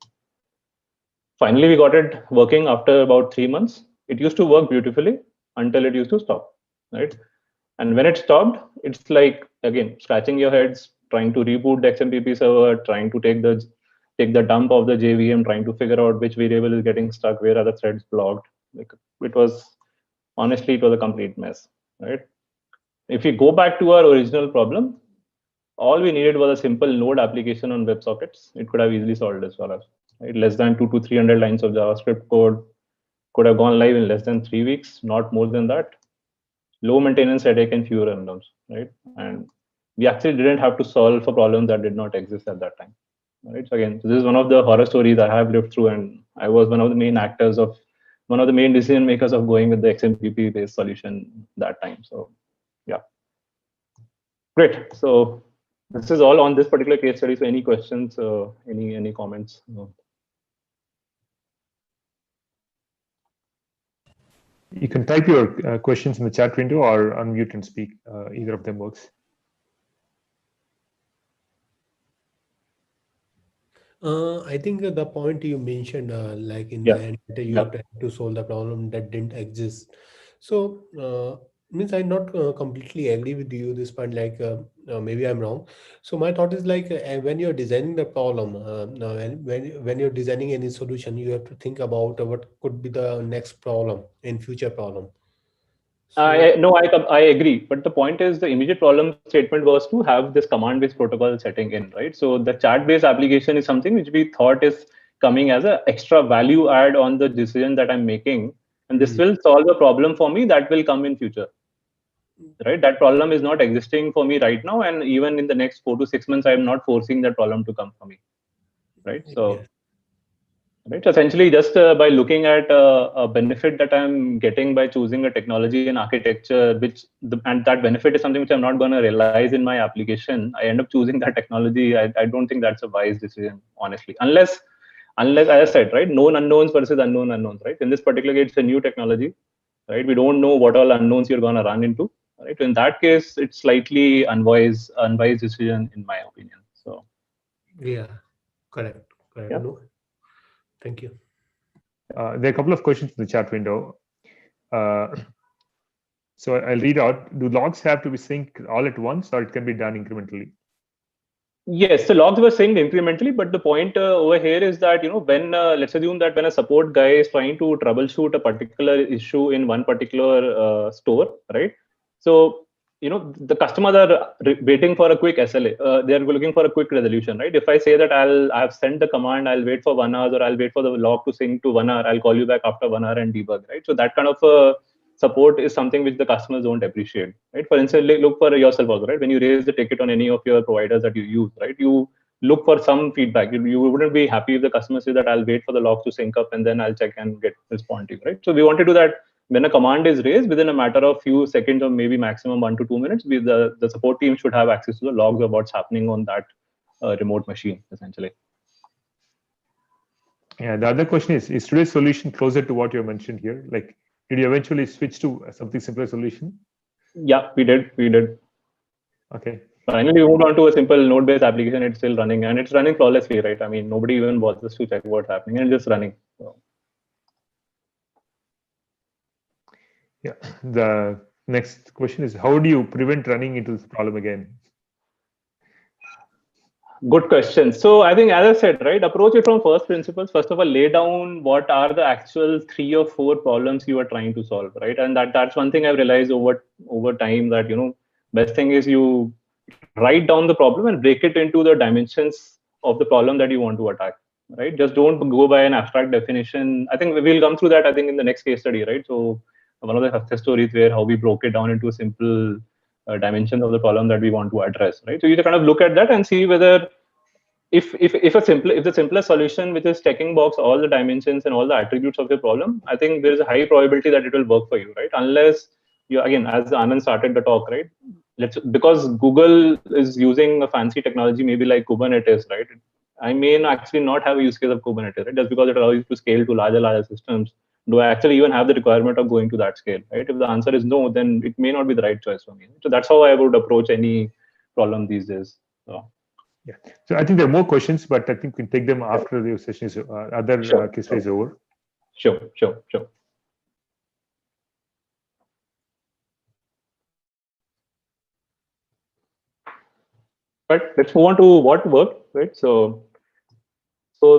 Finally, we got it working after about 3 months. It used to work beautifully until it used to stop, right? And when it stopped, it's like, again, scratching your heads, trying to reboot the XMPP server, trying to take the dump of the JVM, trying to figure out which variable is getting stuck, where are the threads blocked. Like honestly, it was a complete mess, right? If we go back to our original problem, all we needed was a simple node application on WebSockets. It could have easily solved this for us, right? Less than 200 to 300 lines of JavaScript code could have gone live in less than 3 weeks, not more than that. Low maintenance headache and fewer unknowns, right? And we actually didn't have to solve for problems that did not exist at that time, right? So again, this is one of the horror stories I have lived through, and I was one of the main actors of, one of the main decision makers of going with the XMPP based solution that time. So yeah, great. So this is all on this particular case study. So any questions, any comments? You can type your questions in the chat window or unmute and speak. Either of them works. I think the point you mentioned, like in the end, that you have to solve the problem that didn't exist. So, means I not completely agree with you this point. Like maybe I'm wrong. So my thought is like when you're designing the problem, when you're designing any solution, you have to think about what could be the next problem in future problem. So, I agree. But the point is the immediate problem statement was to have this command-based protocol setting in, right? So the chat-based application is something which we thought is coming as an extra value add on the decision that I'm making. And this will solve a problem for me that will come in future, right? That problem is not existing for me right now. And even in the next 4 to 6 months, I'm not forcing that problem to come for me, right? So, right, essentially just by looking at a benefit that I'm getting by choosing a technology and architecture, and that benefit is something which I'm not going to realize in my application, I end up choosing that technology. I don't think that's a wise decision, honestly, unless as I said, right, known unknowns versus unknown unknowns, right? In this particular case, it's a new technology, right? We don't know what all unknowns you're going to run into, right? In that case, it's slightly unwise decision, in my opinion. So yeah, correct. Yeah. No. Thank you. There are a couple of questions in the chat window. So I'll read out. Do logs have to be synced all at once, or it can be done incrementally? Yes, the logs were synced incrementally, but the point over here is that, when let's assume that when a support guy is trying to troubleshoot a particular issue in one particular store, right? So, the customers are waiting for a quick SLA. They're looking for a quick resolution, right? If I say that I've sent the command, I'll wait for 1 hour, or I'll wait for the log to sync to 1 hour, I'll call you back after 1 hour and debug, right? So that kind of support is something which the customers don't appreciate, right? For instance, look for yourself also, right? When you raise the ticket on any of your providers that you use, right? You look for some feedback. You wouldn't be happy if the customer says that I'll wait for the log to sync up and then I'll check and respond to you, right? So we want to do that when a command is raised within a matter of few seconds or maybe maximum 1 to 2 minutes. The support team should have access to the logs of what's happening on that remote machine, essentially. Yeah, the other question is today's solution closer to what you mentioned here? Like, did you eventually switch to something simpler solution? Yeah, we did. Okay. Finally, we moved on to a simple node-based application. It's still running, and it's running flawlessly, right? I mean, nobody even bothers to check what's happening, and it's just running. So. Yeah. The next question is, how do you prevent running into this problem again? Good question. So I think, as I said, right, approach it from first principles. First of all, lay down what are the actual 3 or 4 problems you are trying to solve, right? And that's one thing I've realized over time, that best thing is you write down the problem and break it into the dimensions of the problem that you want to attack, right? Just don't go by an abstract definition. I think we'll come through that, I think, in the next case study, right? So one of the success stories where how we broke it down into a simple dimensions of the problem that we want to address, right? So you kind of look at that and see whether if the simplest solution, which is checking box all the dimensions and all the attributes of your problem, I think there is a high probability that it will work for you, right? Unless you, again, as Anand started the talk, right? Because Google is using a fancy technology, maybe like Kubernetes, right? I may actually not have a use case of Kubernetes, right? Just because it allows you to scale to larger systems. Do I actually even have the requirement of going to that scale, right? If the answer is no, then it may not be the right choice for me. So that's how I would approach any problem these days. So. Yeah. So I think there are more questions, but I think we can take them after the session is case study is over. Sure. But let's move on to what worked, right? So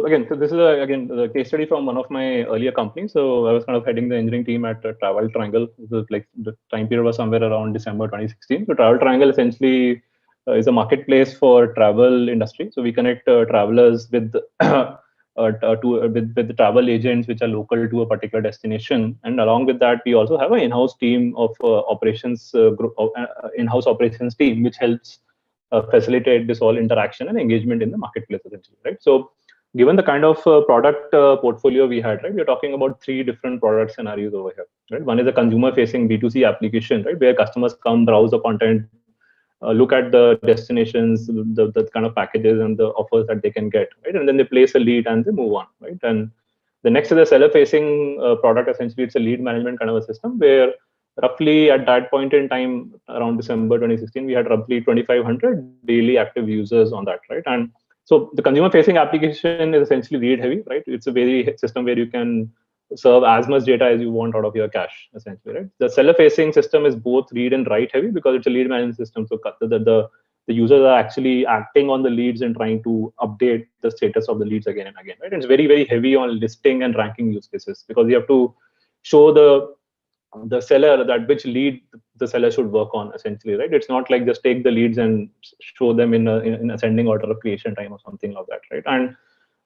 again, this is again the case study from one of my earlier companies. So I was kind of heading the engineering team at Travel Triangle. This was like the time period was somewhere around December 2016. So Travel Triangle essentially is a marketplace for travel industry. So we connect travelers with with the travel agents which are local to a particular destination. And along with that, we also have an in-house team of in-house operations team, which helps facilitate this all interaction and engagement in the marketplace essentially, right? So given the kind of product portfolio we had, right, we're talking about 3 different product scenarios over here, right? One is a consumer-facing B2C application, right, where customers come, browse the content, look at the destinations, the kind of packages and the offers that they can get, right? And then they place a lead and they move on, right? And the next is a seller-facing product. Essentially, it's a lead management kind of a system where roughly at that point in time, around December 2016, we had roughly 2,500 daily active users on that, right? And so the consumer-facing application is essentially read-heavy, right? It's a very system where you can serve as much data as you want out of your cache, essentially, right? The seller-facing system is both read and write-heavy because it's a lead management system. So the users are actually acting on the leads and trying to update the status of the leads again and again, right? And it's very, very heavy on listing and ranking use cases because you have to show the seller that which lead the seller should work on, essentially, right? It's not like just take the leads and show them in ascending order of creation time or something like that, right? And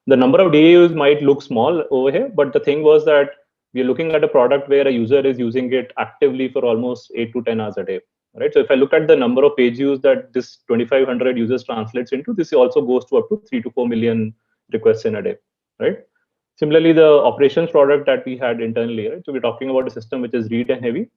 the number of DAUs might look small over here, but the thing was that we're looking at a product where a user is using it actively for almost 8 to 10 hours a day, right? So if I look at the number of page views that this 2,500 users translates into, this also goes to up to 3 to 4 million requests in a day, right? Similarly, the operations product that we had internally, right? So we're talking about a system which is read and heavy.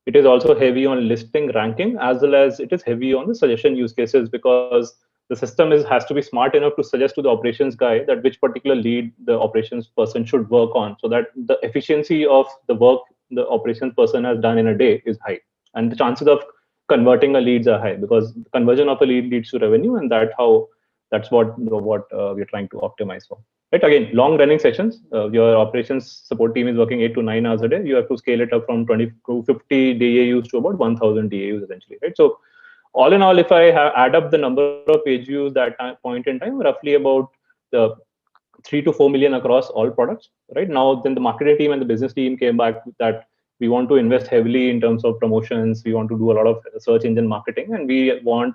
It is also heavy on listing, ranking, as well as it is heavy on the suggestion use cases because the system has to be smart enough to suggest to the operations guy that which particular lead the operations person should work on, so that the efficiency of the work the operations person has done in a day is high, and the chances of converting a leads are high because conversion of a lead leads to revenue, and that's what we're trying to optimize for. Right, again, long running sessions. Your operations support team is working 8 to 9 hours a day. You have to scale it up from 20 to 50 DAUs to about 1,000 DAUs essentially, right? So all in all, if I add up the number of page views at that point in time, roughly about the 3 to 4 million across all products, right? Now, then the marketing team and the business team came back that we want to invest heavily in terms of promotions. We want to do a lot of search engine marketing, and we want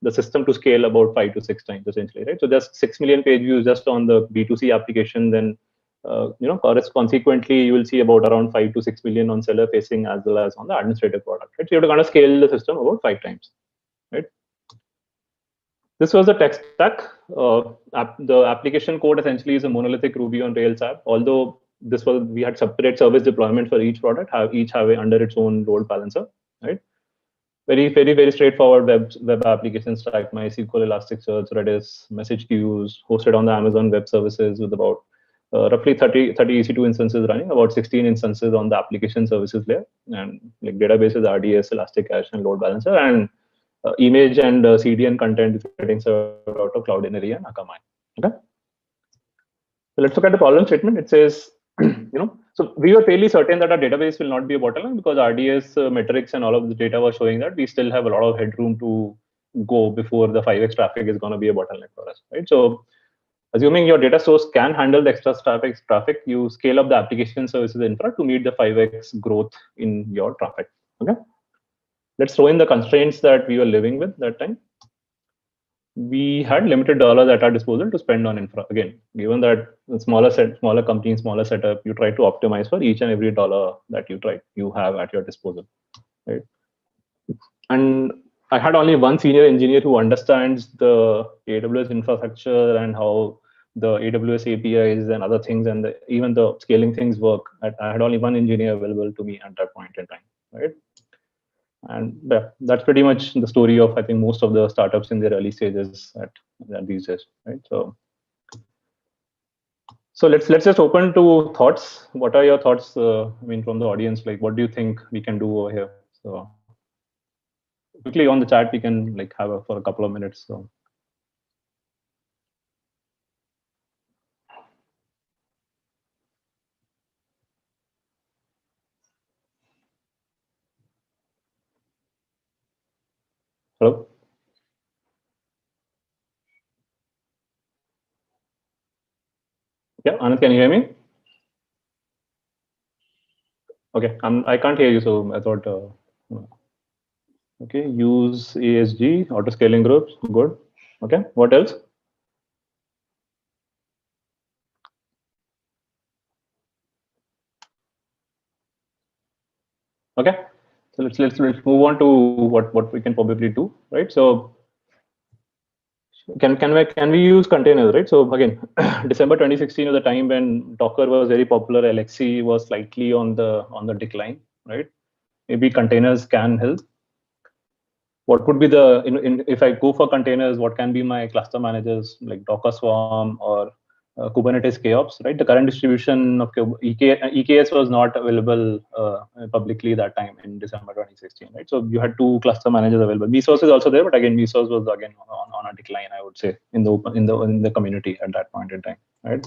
the system to scale about 5 to 6 times essentially, right? So there's 6 million page views just on the B2C application. Then, consequently, you will see about around 5 to 6 million on seller facing as well as on the administrative product, right? So you have to kind of scale the system about 5 times, right? This was the tech stack. The application code essentially is a monolithic Ruby on Rails app. Although we had separate service deployment for each product, each have under its own load balancer, right? Very, very, very straightforward web application stack, MySQL, Elasticsearch, Redis, message queues, hosted on the Amazon Web Services with about roughly 30 EC2 instances running, about 16 instances on the application services layer, and like databases, RDS, Elasticache, and load balancer, and image and CDN content is getting served out of Cloudinary and Akamai. Okay. So let's look at the problem statement. It says, so we were fairly certain that our database will not be a bottleneck because RDS metrics and all of the data was showing that we still have a lot of headroom to go before the 5x traffic is going to be a bottleneck for us, right? So assuming your data source can handle the extra traffic, you scale up the application services infra to meet the 5x growth in your traffic. Okay. Let's throw in the constraints that we were living with that time. We had limited dollars at our disposal to spend on infra. Again, given that smaller company, smaller setup, you try to optimize for each and every dollar that you have at your disposal, right? And I had only one senior engineer who understands the AWS infrastructure and how the AWS APIs and other things and even the scaling things work. I had only one engineer available to me at that point in time, right? And that's pretty much the story of, I think, most of the startups in their early stages at these days, right? So let's just open to thoughts. What are your thoughts? From the audience, like, what do you think we can do over here? So quickly on the chat, we can have for a couple of minutes. So. Hello? Yeah, Anand, can you hear me? Okay, I can't hear you, so I thought, okay, use ASG, auto scaling groups, good. Okay, what else? Okay, so let's move on to what we can probably do, right? So can we use containers, right? So again, December 2016 was the time when Docker was very popular. LXC was slightly on the decline, right? Maybe containers can help. What would be the if I go for containers, what can be my cluster managers like Docker Swarm or Kubernetes KOps, right? The current distribution of EKS was not available publicly that time in December 2016, right? So you had 2 cluster managers available. Mesos is also there, but again, Mesos was again on a decline, I would say, in the community at that point in time, right?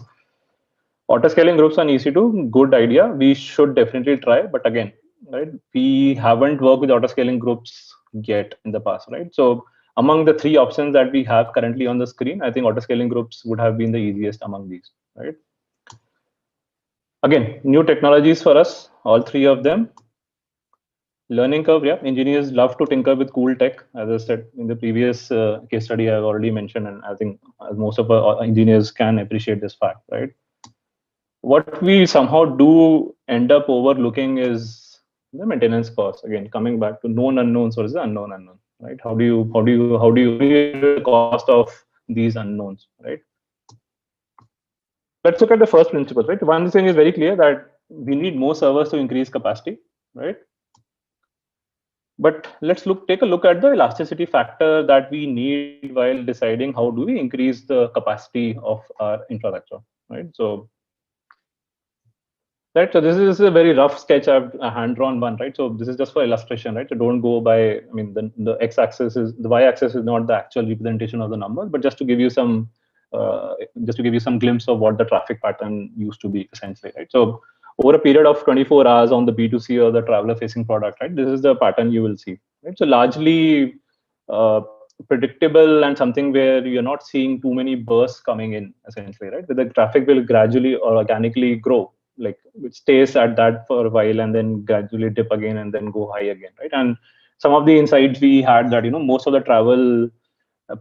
Auto-scaling groups on EC2, good idea. We should definitely try, but again, right, we haven't worked with auto-scaling groups yet in the past, right? So among the 3 options that we have currently on the screen, I think auto-scaling groups would have been the easiest among these, right? Again, new technologies for us, all 3 of them. Learning curve, yeah, engineers love to tinker with cool tech. As I said in the previous case study, I've already mentioned, and I think most of our engineers can appreciate this fact, right? What we somehow do end up overlooking is the maintenance cost. Again, coming back to known unknowns versus unknown unknown, right? How do you the cost of these unknowns, right? Let's look at the first principle, right? One thing is very clear that we need more servers to increase capacity, right? But let's take a look at the elasticity factor that we need while deciding how do we increase the capacity of our infrastructure, right? So right, so this is a very rough sketch. I've a hand-drawn one, right? So this is just for illustration, right? So don't go by, I mean, the x-axis is, the y-axis is not the actual representation of the numbers, but just to give you some glimpse of what the traffic pattern used to be essentially, right? So over a period of 24 hours on the B2C or the traveler-facing product, right? This is the pattern you will see, right? So largely predictable and something where you're not seeing too many bursts coming in essentially, right? But the traffic will gradually or organically grow, like it stays at that for a while and then gradually dip again and then go high again, right? And some of the insights we had that most of the travel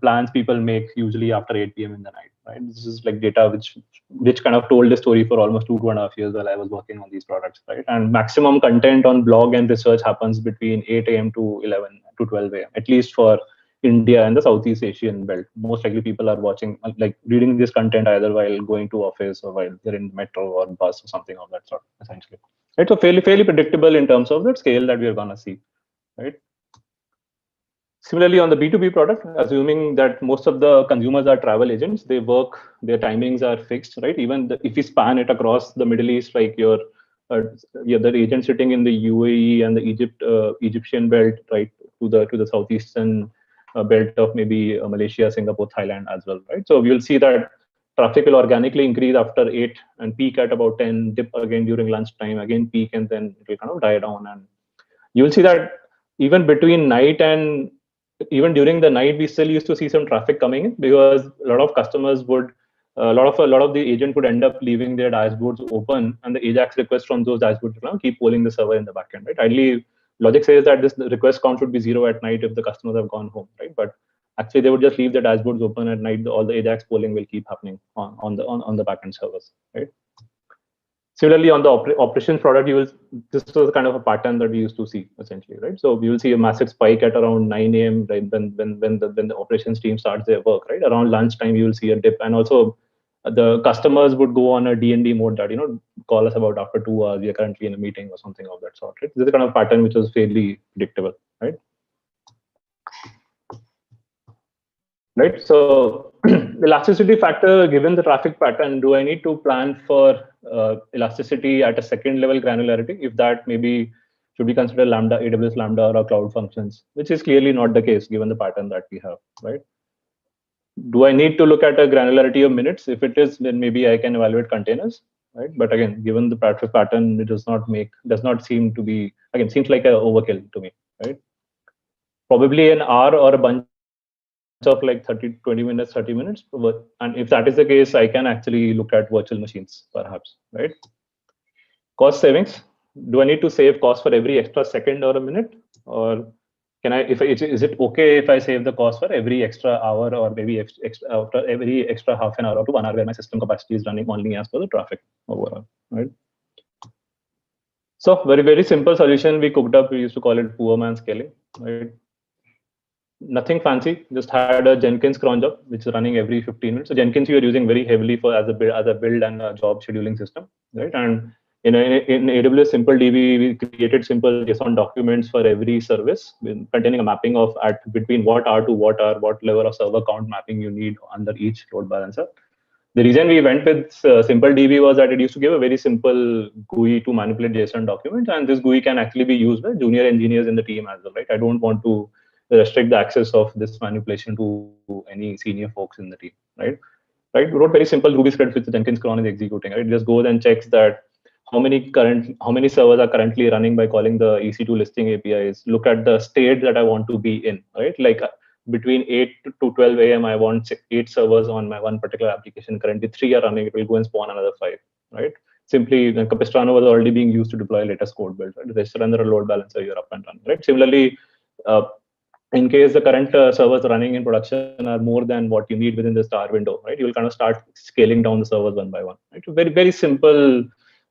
plans people make usually after 8 p.m. in the night, right? This is like data which kind of told the story for almost 2.5 years while I was working on these products, right? And maximum content on blog and research happens between 8 a.m. to 11 to 12 a.m. at least for India and the Southeast Asian belt. Most likely people are watching, like reading this content either while going to office or while they're in metro or bus or something of that sort, essentially. Right? So fairly predictable in terms of the scale that we are going to see, right? Similarly, on the B2B product, assuming that most of the consumers are travel agents, they work, their timings are fixed, right? Even if you span it across the Middle East, like the agent sitting in the UAE and the Egyptian belt, right, to the southeastern belt of maybe Malaysia, Singapore, Thailand as well, right? So you'll see that traffic will organically increase after 8 and peak at about 10, dip again during lunchtime, again peak, and then it will kind of die down. And you'll see that even between night and even during the night, we still used to see some traffic coming in because a lot of customers would, a lot of the agent would end up leaving their dashboards open, and the AJAX requests from those dashboards keep polling the server in the backend, right? Ideally, logic says that this request count should be 0 at night if the customers have gone home, right? But actually, they would just leave the dashboards open at night. All the AJAX polling will keep happening on the backend servers, right? Similarly, on the operations product, this was kind of a pattern that we used to see essentially, right? So you will see a massive spike at around 9 a.m. right when the operations team starts their work, right? Around lunchtime, you will see a dip, and also the customers would go on a D&D mode that call us about after 2 hours. We are currently in a meeting or something of that sort. Right? This is a kind of pattern which was fairly predictable, right? Right. So elasticity factor, given the traffic pattern, do I need to plan for elasticity at a second level granularity? If that, maybe should we consider Lambda, AWS Lambda, or Cloud Functions, which is clearly not the case given the pattern that we have, right? Do I need to look at a granularity of minutes? If it is, then maybe I can evaluate containers, right? But again, given the traffic pattern, it does not seem to be, again, seems like an overkill to me, right? Probably an hour or a bunch of like 20 minutes, 30 minutes. And if that is the case, I can actually look at virtual machines, perhaps, right? Cost savings. Do I need to save cost for every extra second or a minute? Or can I, is it okay if I save the cost for every extra hour or maybe after every extra half an hour or to 1 hour where my system capacity is running only as per the traffic overall, right? So very simple solution we cooked up. We used to call it poor man scaling. Right? Nothing fancy. Just had a Jenkins cron job, which is running every 15 minutes. So Jenkins we are using very heavily for as a build and a job scheduling system, right? And in AWS Simple DB, we created simple JSON documents for every service containing a mapping of between what R to what R, what level of server count mapping you need under each load balancer. The reason we went with Simple DB was that it used to give a very simple GUI to manipulate JSON documents, and this GUI can actually be used by junior engineers in the team as well, right? I don't want to restrict the access of this manipulation to any senior folks in the team, right? We wrote very simple Ruby scripts which the Jenkins cron is executing, right? It just goes and checks that how many servers are currently running by calling the EC2 listing APIs. Look at the state that I want to be in, right? Like between 8 to 12 a.m. I want 8 servers on my one particular application. Currently 3 are running. It will go and spawn another 5, right? Simply, Capistrano was already being used to deploy latest code build, right? Just run the load balancer, you're up and running, right? Similarly, in case the current servers running in production are more than what you need within the star window, right? You will kind of start scaling down the servers one by one, right? Very simple,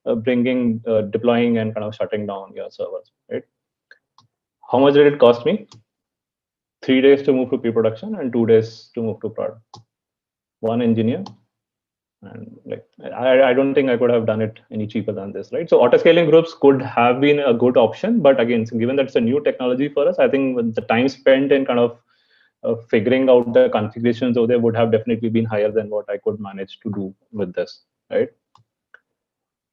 deploying and kind of shutting down your servers, right? How much did it cost me? 3 days to move to pre-production and 2 days to move to prod. One engineer. And like I don't think I could have done it any cheaper than this, right? So auto-scaling groups could have been a good option, but again, given that it's a new technology for us, I think with the time spent in kind of figuring out the configurations over there would have definitely been higher than what I could manage to do with this, right?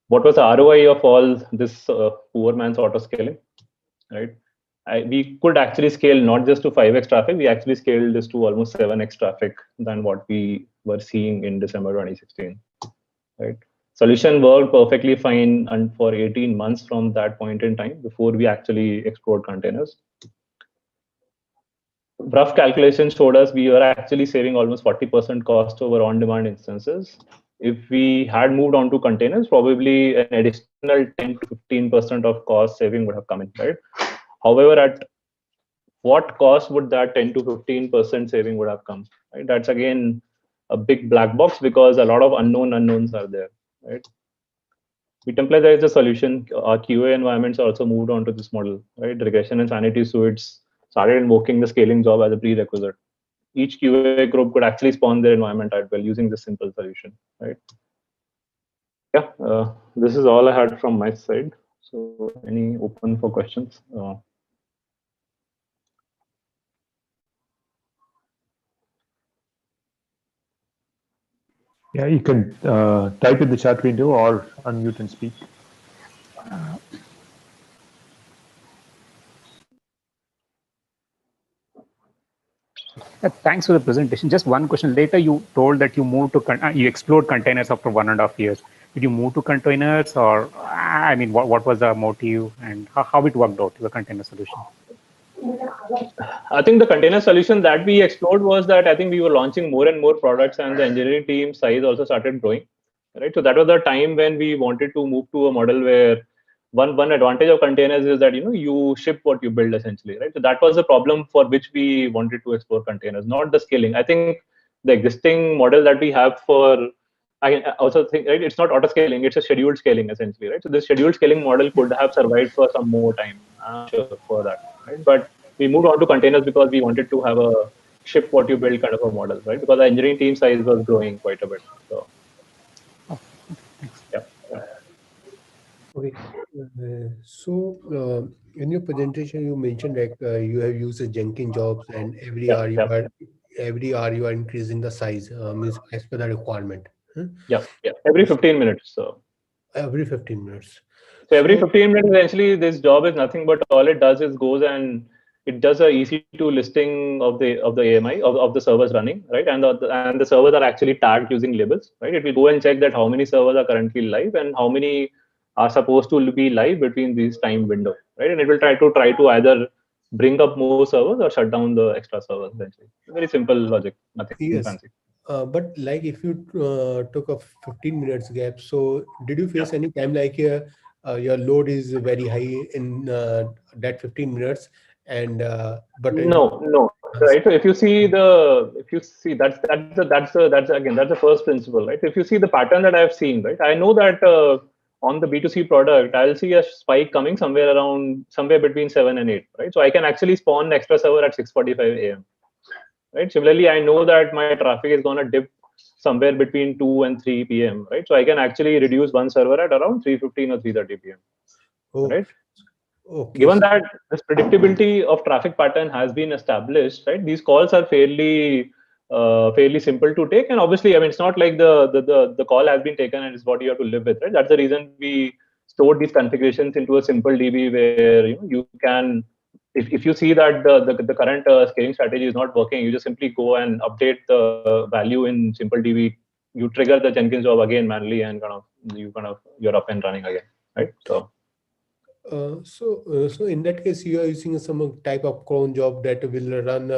What was the ROI of all this poor man's auto-scaling, right? We could actually scale not just to 5x traffic, we actually scaled this to almost 7x traffic than what we were seeing in December 2016, right? Solution worked perfectly fine and for 18 months from that point in time before we actually explored containers. Rough calculations showed us we were actually saving almost 40% cost over on-demand instances. If we had moved on to containers, probably an additional 10 to 15% of cost saving would have come in, right? However, at what cost would that 10 to 15% saving would have come? Right? That's again a big black box because a lot of unknowns are there. Right? We templatize the solution. Our QA environments also moved on to this model. Right? Regression and sanity suites started invoking the scaling job as a prerequisite. Each QA group could actually spawn their environment as well using this simple solution. Right? Yeah, this is all I had from my side. So, any open for questions? Yeah, you can type in the chat window or unmute and speak. Thanks for the presentation. Just one question. Later, you told that you moved to you explored containers after 1.5 years. Did you move to containers, or I mean, what was the motive and how it worked out, the container solution? I think the container solution that we explored was that I think we were launching more and more products, and the engineering team size also started growing. Right, so that was the time when we wanted to move to a model where one advantage of containers is that you ship what you build essentially, right? So that was the problem for which we wanted to explore containers, not the scaling. I think the existing model that we have for, I also think, right, it's not auto scaling, it's a scheduled scaling essentially, right? So this scheduled scaling model could have survived for some more time, I'm sure for that, right? But we moved on to containers because we wanted to have a ship what you build kind of a model, right? Because the engineering team size was growing quite a bit. So yeah. Okay. So in your presentation, you mentioned that you have used the Jenkins jobs, and every hour you are increasing the size, means as per the requirement. Huh? Yeah. Every 15 minutes. So every 15 minutes. So every 15 minutes, essentially, this job is nothing but all it does is goes and it does a EC2 listing of the AMI of the servers running, right? And the servers are actually tagged using labels, right? It will go and check that how many servers are currently live and how many are supposed to be live between these time window, right? And it will try to either bring up more servers or shut down the extra servers. Essentially, very simple logic, nothing fancy. But like if you took a 15 minutes gap, so did you face any time like your load is very high in that 15 minutes, and but no, right? So if you see that's again that's the first principle, right? If you see the pattern that I've seen, right, I know that on the B2C product, I'll see a spike coming somewhere between 7 and 8, right? So I can actually spawn an extra server at 6:45 a.m. Right? Similarly, I know that my traffic is going to dip somewhere between 2 and 3 p.m. Right? So I can actually reduce one server at around 3:15 or 3:30 p.m. Oh, right? okay. Given that this predictability of traffic pattern has been established, right? These calls are fairly simple to take, and obviously, I mean, it's not like the call has been taken and it's what you have to live with, right? That's the reason we stored these configurations into a simple DB where you can, if you see that the current scaling strategy is not working, you just simply go and update the value in simple DB. You trigger the Jenkins job again manually, and you're up and running again, right? So. So in that case, you are using some type of cron job that will run.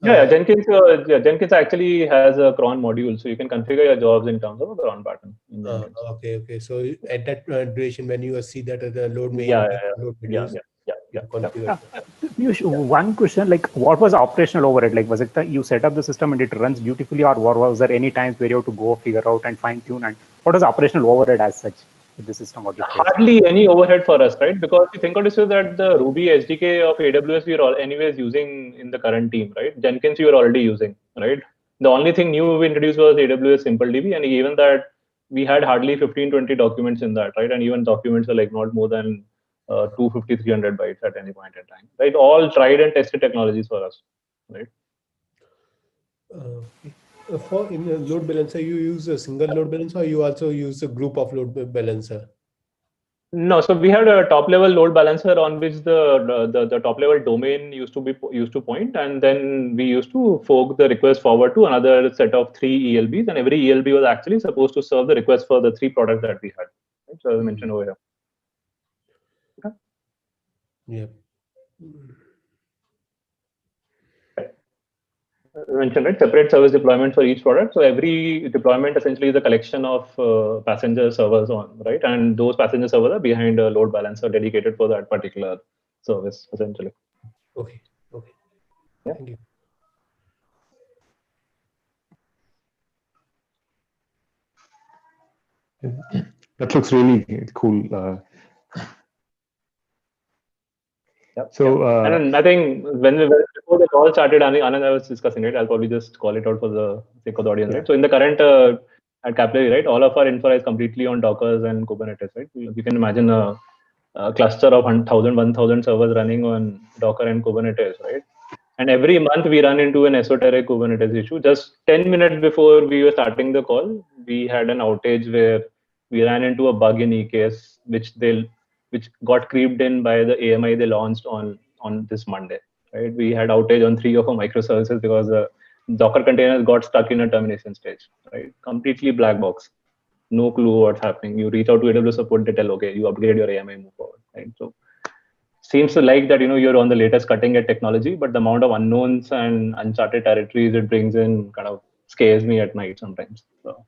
Jenkins actually has a cron module, so you can configure your jobs in terms of a cron pattern. Okay. So at that duration, when you see that the load may load reduce, configure. One question, like, what was the operational overhead? Like, was it that you set up the system and it runs beautifully, or was there any times where you have to go figure out and fine tune? And what was the operational overhead as such with the system? Hardly any overhead for us, right? Because you think of this is that the Ruby SDK of AWS we are all anyways using in the current team, right? Jenkins you are already using, right? The only thing new we introduced was AWS Simple DB, and even that we had hardly 15-20 documents in that, right? And even documents are like not more than 250-300 bytes at any point in time, right? All tried and tested technologies for us, right? For in a load balancer, you use a single load balancer, or you also use a group of load balancer? No, so we had a top-level load balancer on which the top-level domain used to point, and then we used to fork the request forward to another set of 3 ELBs, and every ELB was actually supposed to serve the request for the 3 products that we had. Right? So as I mentioned over here. Okay. Yeah. I mentioned, right, separate service deployment for each product. So every deployment essentially is a collection of passenger servers on, right? And those passenger servers are behind a load balancer dedicated for that particular service, essentially. Okay. Yeah. Thank you. That looks really cool. And I think before the call started, Anand, I was discussing it. I'll probably just call it out for the sake of the audience, right? So in the current at Capillary, right, all of our infra is completely on Docker and Kubernetes, right? You can imagine a cluster of 1,000 servers running on Docker and Kubernetes, right? And every month we run into an esoteric Kubernetes issue. Just 10 minutes before we were starting the call, we had an outage where we ran into a bug in EKS, which got creeped in by the AMI they launched on this Monday. Right? We had outage on 3 of our microservices because the Docker containers got stuck in a termination stage. Right? Completely black box. No clue what's happening. You reach out to AWS support, they tell, okay, you upgrade your AMI, move forward. Right? So seems to like that, you're on the latest cutting edge technology, but the amount of unknowns and uncharted territories it brings in kind of scares me at night sometimes. So.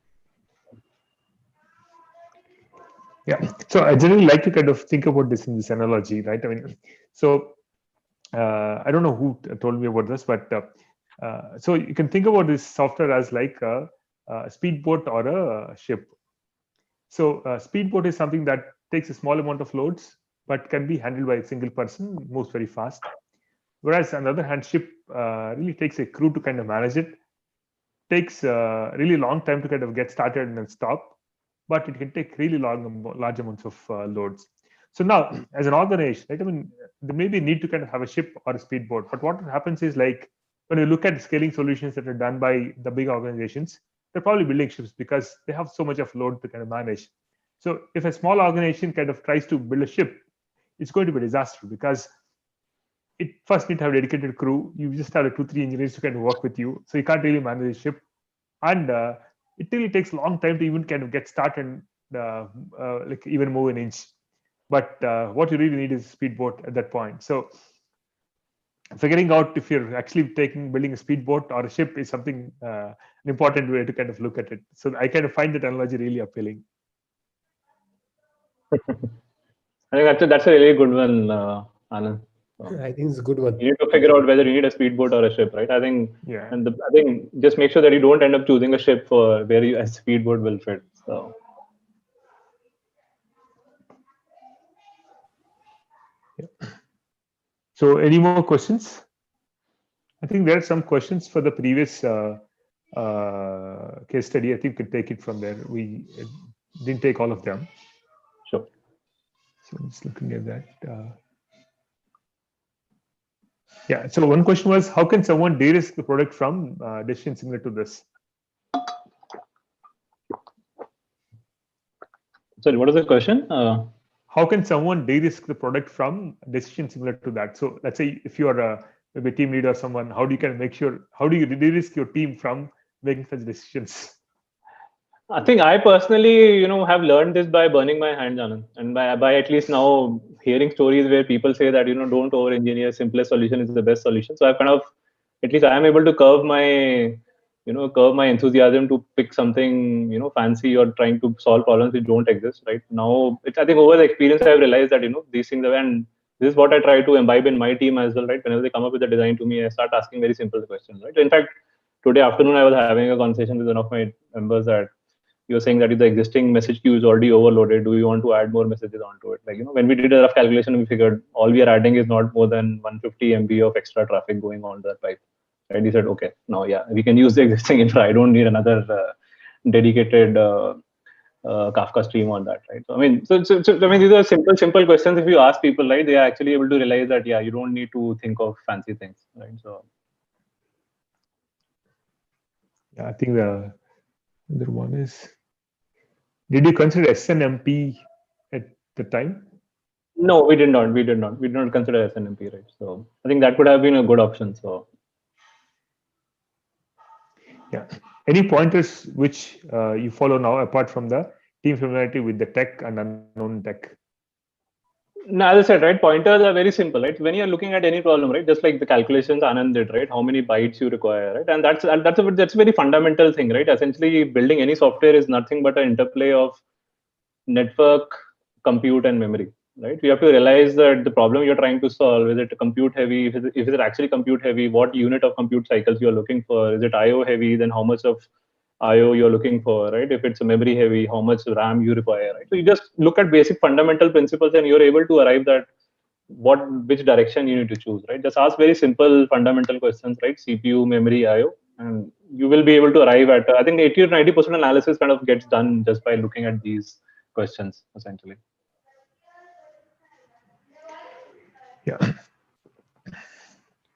Yeah. So I generally like to kind of think about this in this analogy, right? I mean, so I don't know who told me about this, but so you can think about this software as like a speedboat or a ship. So speedboat is something that takes a small amount of loads, but can be handled by a single person, moves very fast. Whereas on the other hand, ship really takes a crew to kind of manage it, takes a really long time to kind of get started and then stop, but it can take really large amounts of loads. So now, as an organization, right, I mean, there may be a need to kind of have a ship or a speedboat, but what happens is, like, when you look at scaling solutions that are done by the big organizations, they're probably building ships because they have so much of load to kind of manage. So if a small organization kind of tries to build a ship, it's going to be a disaster because it first need to have a dedicated crew. You just have 2-3 engineers to kind of work with you. So you can't really manage a ship. And it really takes a long time to even kind of get started and like even move an inch. But what you really need is a speedboat at that point. So figuring out if you're actually building a speedboat or a ship is something, an important way to kind of look at it. So I kind of find that analogy really appealing. I think that's a really good one, Anand. So I think it's a good one. You need to figure out whether you need a speedboat or a ship, right? I think, yeah. And I think just make sure that you don't end up choosing a ship for where a speedboat will fit. So. Yeah. So any more questions? I think there are some questions for the previous case study. I think we could take it from there. We didn't take all of them. Sure. So I'm just looking at that. Yeah. So one question was, how can someone de-risk the product from decision similar to this? Sorry, what is the question? How can someone de-risk the product from decision similar to that? So let's say if you are maybe a team leader or someone, how do you make sure, how do you de-risk your team from making such decisions? I think I personally, have learned this by burning my hands, Anand, and by at least now hearing stories where people say that, don't over-engineer, simplest solution is the best solution. So I've kind of, at least I am able to curb my enthusiasm to pick something, fancy or trying to solve problems which don't exist right now. I think over the experience, I've realized that, these things, and this is what I try to imbibe in my team as well, right? Whenever they come up with a design to me, I start asking very simple questions, right? In fact, today afternoon, I was having a conversation with one of my members that you're saying that if the existing message queue is already overloaded, do you want to add more messages onto it? Like, when we did a rough calculation, we figured all we are adding is not more than 150 MB of extra traffic going on that pipe. Right? He said, okay, now, yeah, we can use the existing infra. I don't need another dedicated Kafka stream on that, right? So, I mean, these are simple questions. If you ask people, right, they are actually able to realize that, yeah, you don't need to think of fancy things, right? So, yeah, I think the other one is, did you consider SNMP at the time? No, we did not. We did not consider SNMP, right? So I think that could have been a good option. So yeah, any pointers which you follow now apart from the team familiarity with the tech and unknown tech? Now, as I said, right, pointers are very simple, right? When you're looking at any problem, right, just like the calculations Anand did, right, how many bytes you require, right, and that's a very fundamental thing, right? Essentially, building any software is nothing but an interplay of network, compute, and memory, right? You have to realize that the problem you're trying to solve, is it compute heavy? If it's actually compute heavy, what unit of compute cycles you're looking for? Is it IO heavy? Then how much of IO you're looking for, right? If it's memory heavy, how much RAM you require, right? So you just look at basic fundamental principles and you're able to arrive at which direction you need to choose, right? Just ask very simple fundamental questions, right? CPU, memory, IO, and you will be able to arrive at, I think 80 or 90% analysis kind of gets done just by looking at these questions, essentially. Yeah.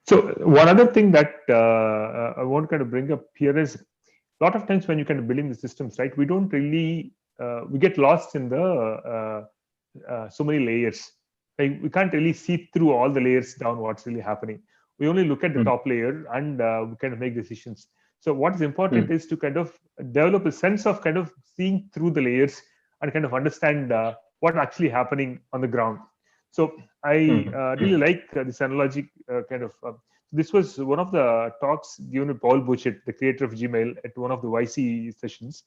So one other thing that I want to kind of bring up here is, a lot of times when you kind of building the systems, right, we don't really we get lost in the so many layers. Like, we can't really see through all the layers down what's really happening. We only look at the top layer and we kind of make decisions. So what is important is to kind of develop a sense of kind of seeing through the layers and kind of understand what's actually happening on the ground. So I really like this analogy kind of. This was one of the talks given to Paul Buchheit, the creator of Gmail, at one of the YC sessions.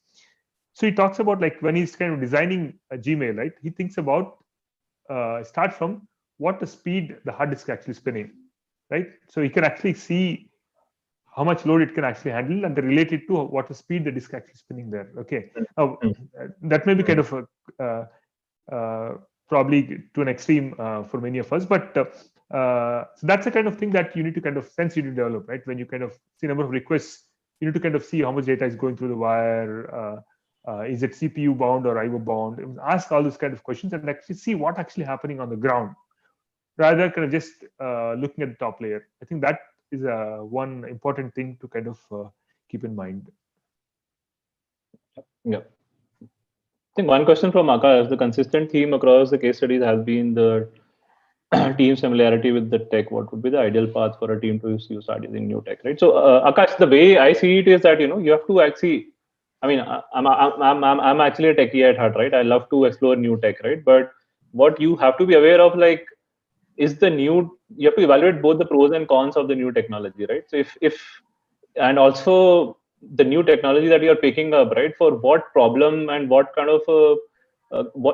So he talks about, like, when he's kind of designing a Gmail, right? He thinks about start from what the speed the hard disk actually spinning, right? So he can actually see how much load it can actually handle and relate it to what the speed the disk actually spinning there. Okay, that may be kind of probably to an extreme for many of us, but so that's the kind of thing that you need to kind of sense you need to develop, right? When you kind of see number of requests, you need to kind of see how much data is going through the wire. Is it CPU bound or IO bound? Ask all those kind of questions and actually see what actually happening on the ground, rather than kind of just looking at the top layer. I think that is one important thing to kind of keep in mind. Yeah. I think one question from Akash, the consistent theme across the case studies has been the team's familiarity with the tech. What would be the ideal path for a team to start using new tech, right? So Akash, the way I see it is that, you have to actually, I mean, I'm actually a techie at heart, right? I love to explore new tech, right? But what you have to be aware of, like, is you have to evaluate both the pros and cons of the new technology, right? So and also the new technology that you're picking up, right? For what problem and what kind of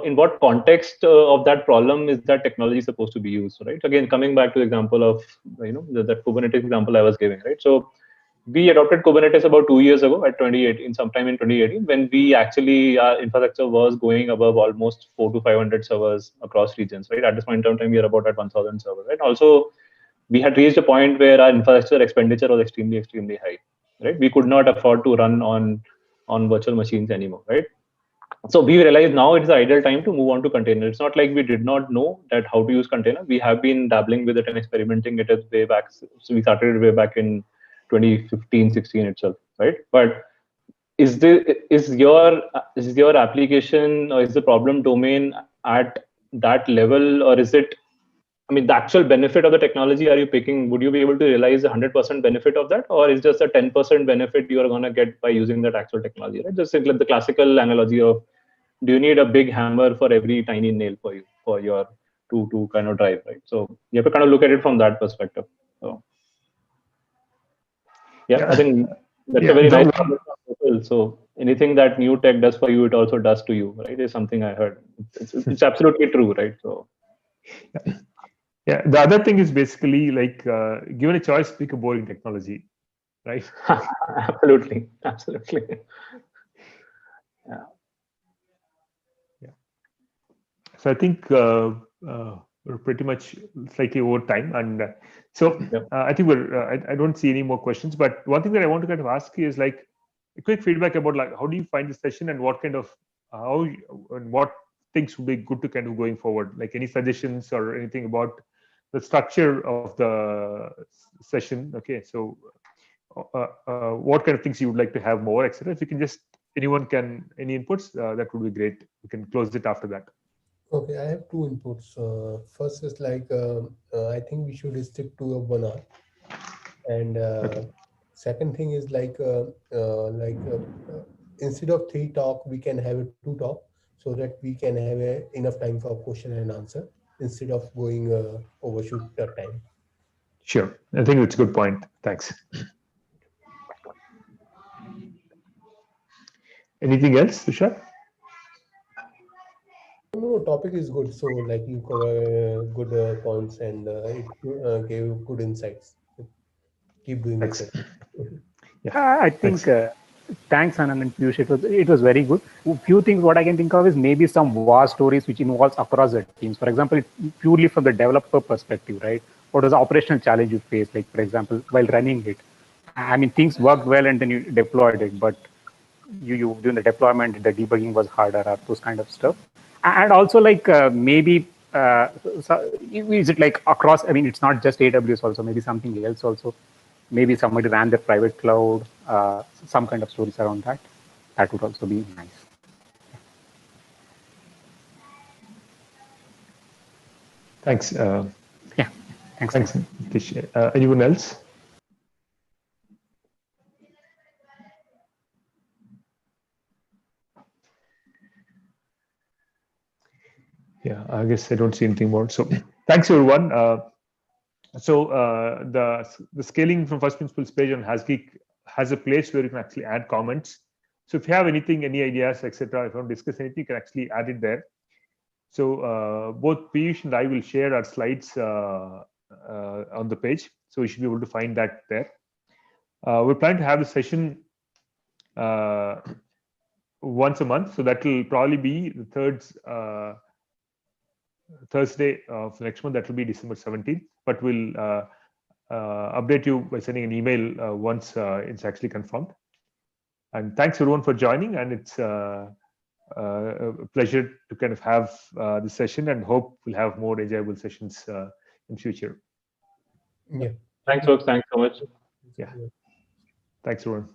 in what context of that problem is that technology supposed to be used, right? Again, coming back to the example of, that Kubernetes example I was giving, right? So we adopted Kubernetes about 2 years ago at 2018, sometime in 2018, when we actually, our infrastructure was going above almost 400 to 500 servers across regions, right? At this point in time, we are about at 1,000 servers, right? Also, we had reached a point where our infrastructure expenditure was extremely, extremely high, right? We could not afford to run on virtual machines anymore, right? So we realized now it's the ideal time to move on to container. It's not like we did not know that how to use container. We have been dabbling with it and experimenting it way back. So we started it way back in 2015, 16 itself, right? But is your application or is the problem domain at that level, or is it? I mean, the actual benefit of the technology are you picking? Would you be able to realize 100% benefit of that, or is just a 10% benefit you are going to get by using that actual technology? Right? Just like the classical analogy of, do you need a big hammer for every tiny nail for your to kind of drive, right? So you have to kind of look at it from that perspective. So I think that's a very nice comment. So anything that new tech does for you, it also does to you, right? Is something I heard. It's absolutely true, right? So yeah, the other thing is basically like given a choice, pick a boring technology, right? Absolutely. Yeah. So I think we're pretty much slightly over time, and I think we're. I don't see any more questions. But one thing that I want to kind of ask you is like a quick feedback about like how do you find the session and what kind of and what things would be good to kind of going forward. Like any suggestions or anything about the structure of the session. Okay, so what kind of things you would like to have more, etc. If you can just any inputs, that would be great. We can close it after that. Okay, I have two inputs. First is like I think we should stick to a 1 hour, and second thing is like instead of 3 talk, we can have a 2 talk so that we can have enough time for question and answer instead of going overshoot the time. Sure, I think that's a good point. Thanks. Anything else, Tushar? No, topic is good. So like you cover good points and it gave good insights. Keep doing this. I think thanks, Anand and Piyush. It was very good. A few things what I can think of is maybe some war stories which involves across the teams. For example, purely from the developer perspective, right? What was the operational challenge you faced? Like, for example, while running it, I mean, things worked well and then you deployed it, but you during the deployment, the debugging was harder or those kind of stuff. And also like maybe is it like across? I mean, it's not just AWS also. Maybe something else also. Maybe somebody ran their private cloud, some kind of stories around that. That would also be nice. Thanks. Thanks. Anyone else? Yeah, I guess I don't see anything more. So thanks, everyone. The scaling from first principles page on Hasgeek has a place where you can actually add comments. So if you have anything, any ideas, etc., if you want to discuss anything, you can actually add it there. So both Piyush and I will share our slides on the page. So you should be able to find that there. We're planning to have a session once a month. So that will probably be the third Thursday of next month. That will be December 17th. But we'll update you by sending an email once it's actually confirmed. And thanks everyone for joining. And it's a pleasure to kind of have this session, and hope we'll have more enjoyable sessions in future. Yeah. Thanks, folks. Thanks so much. Yeah. Thanks, everyone.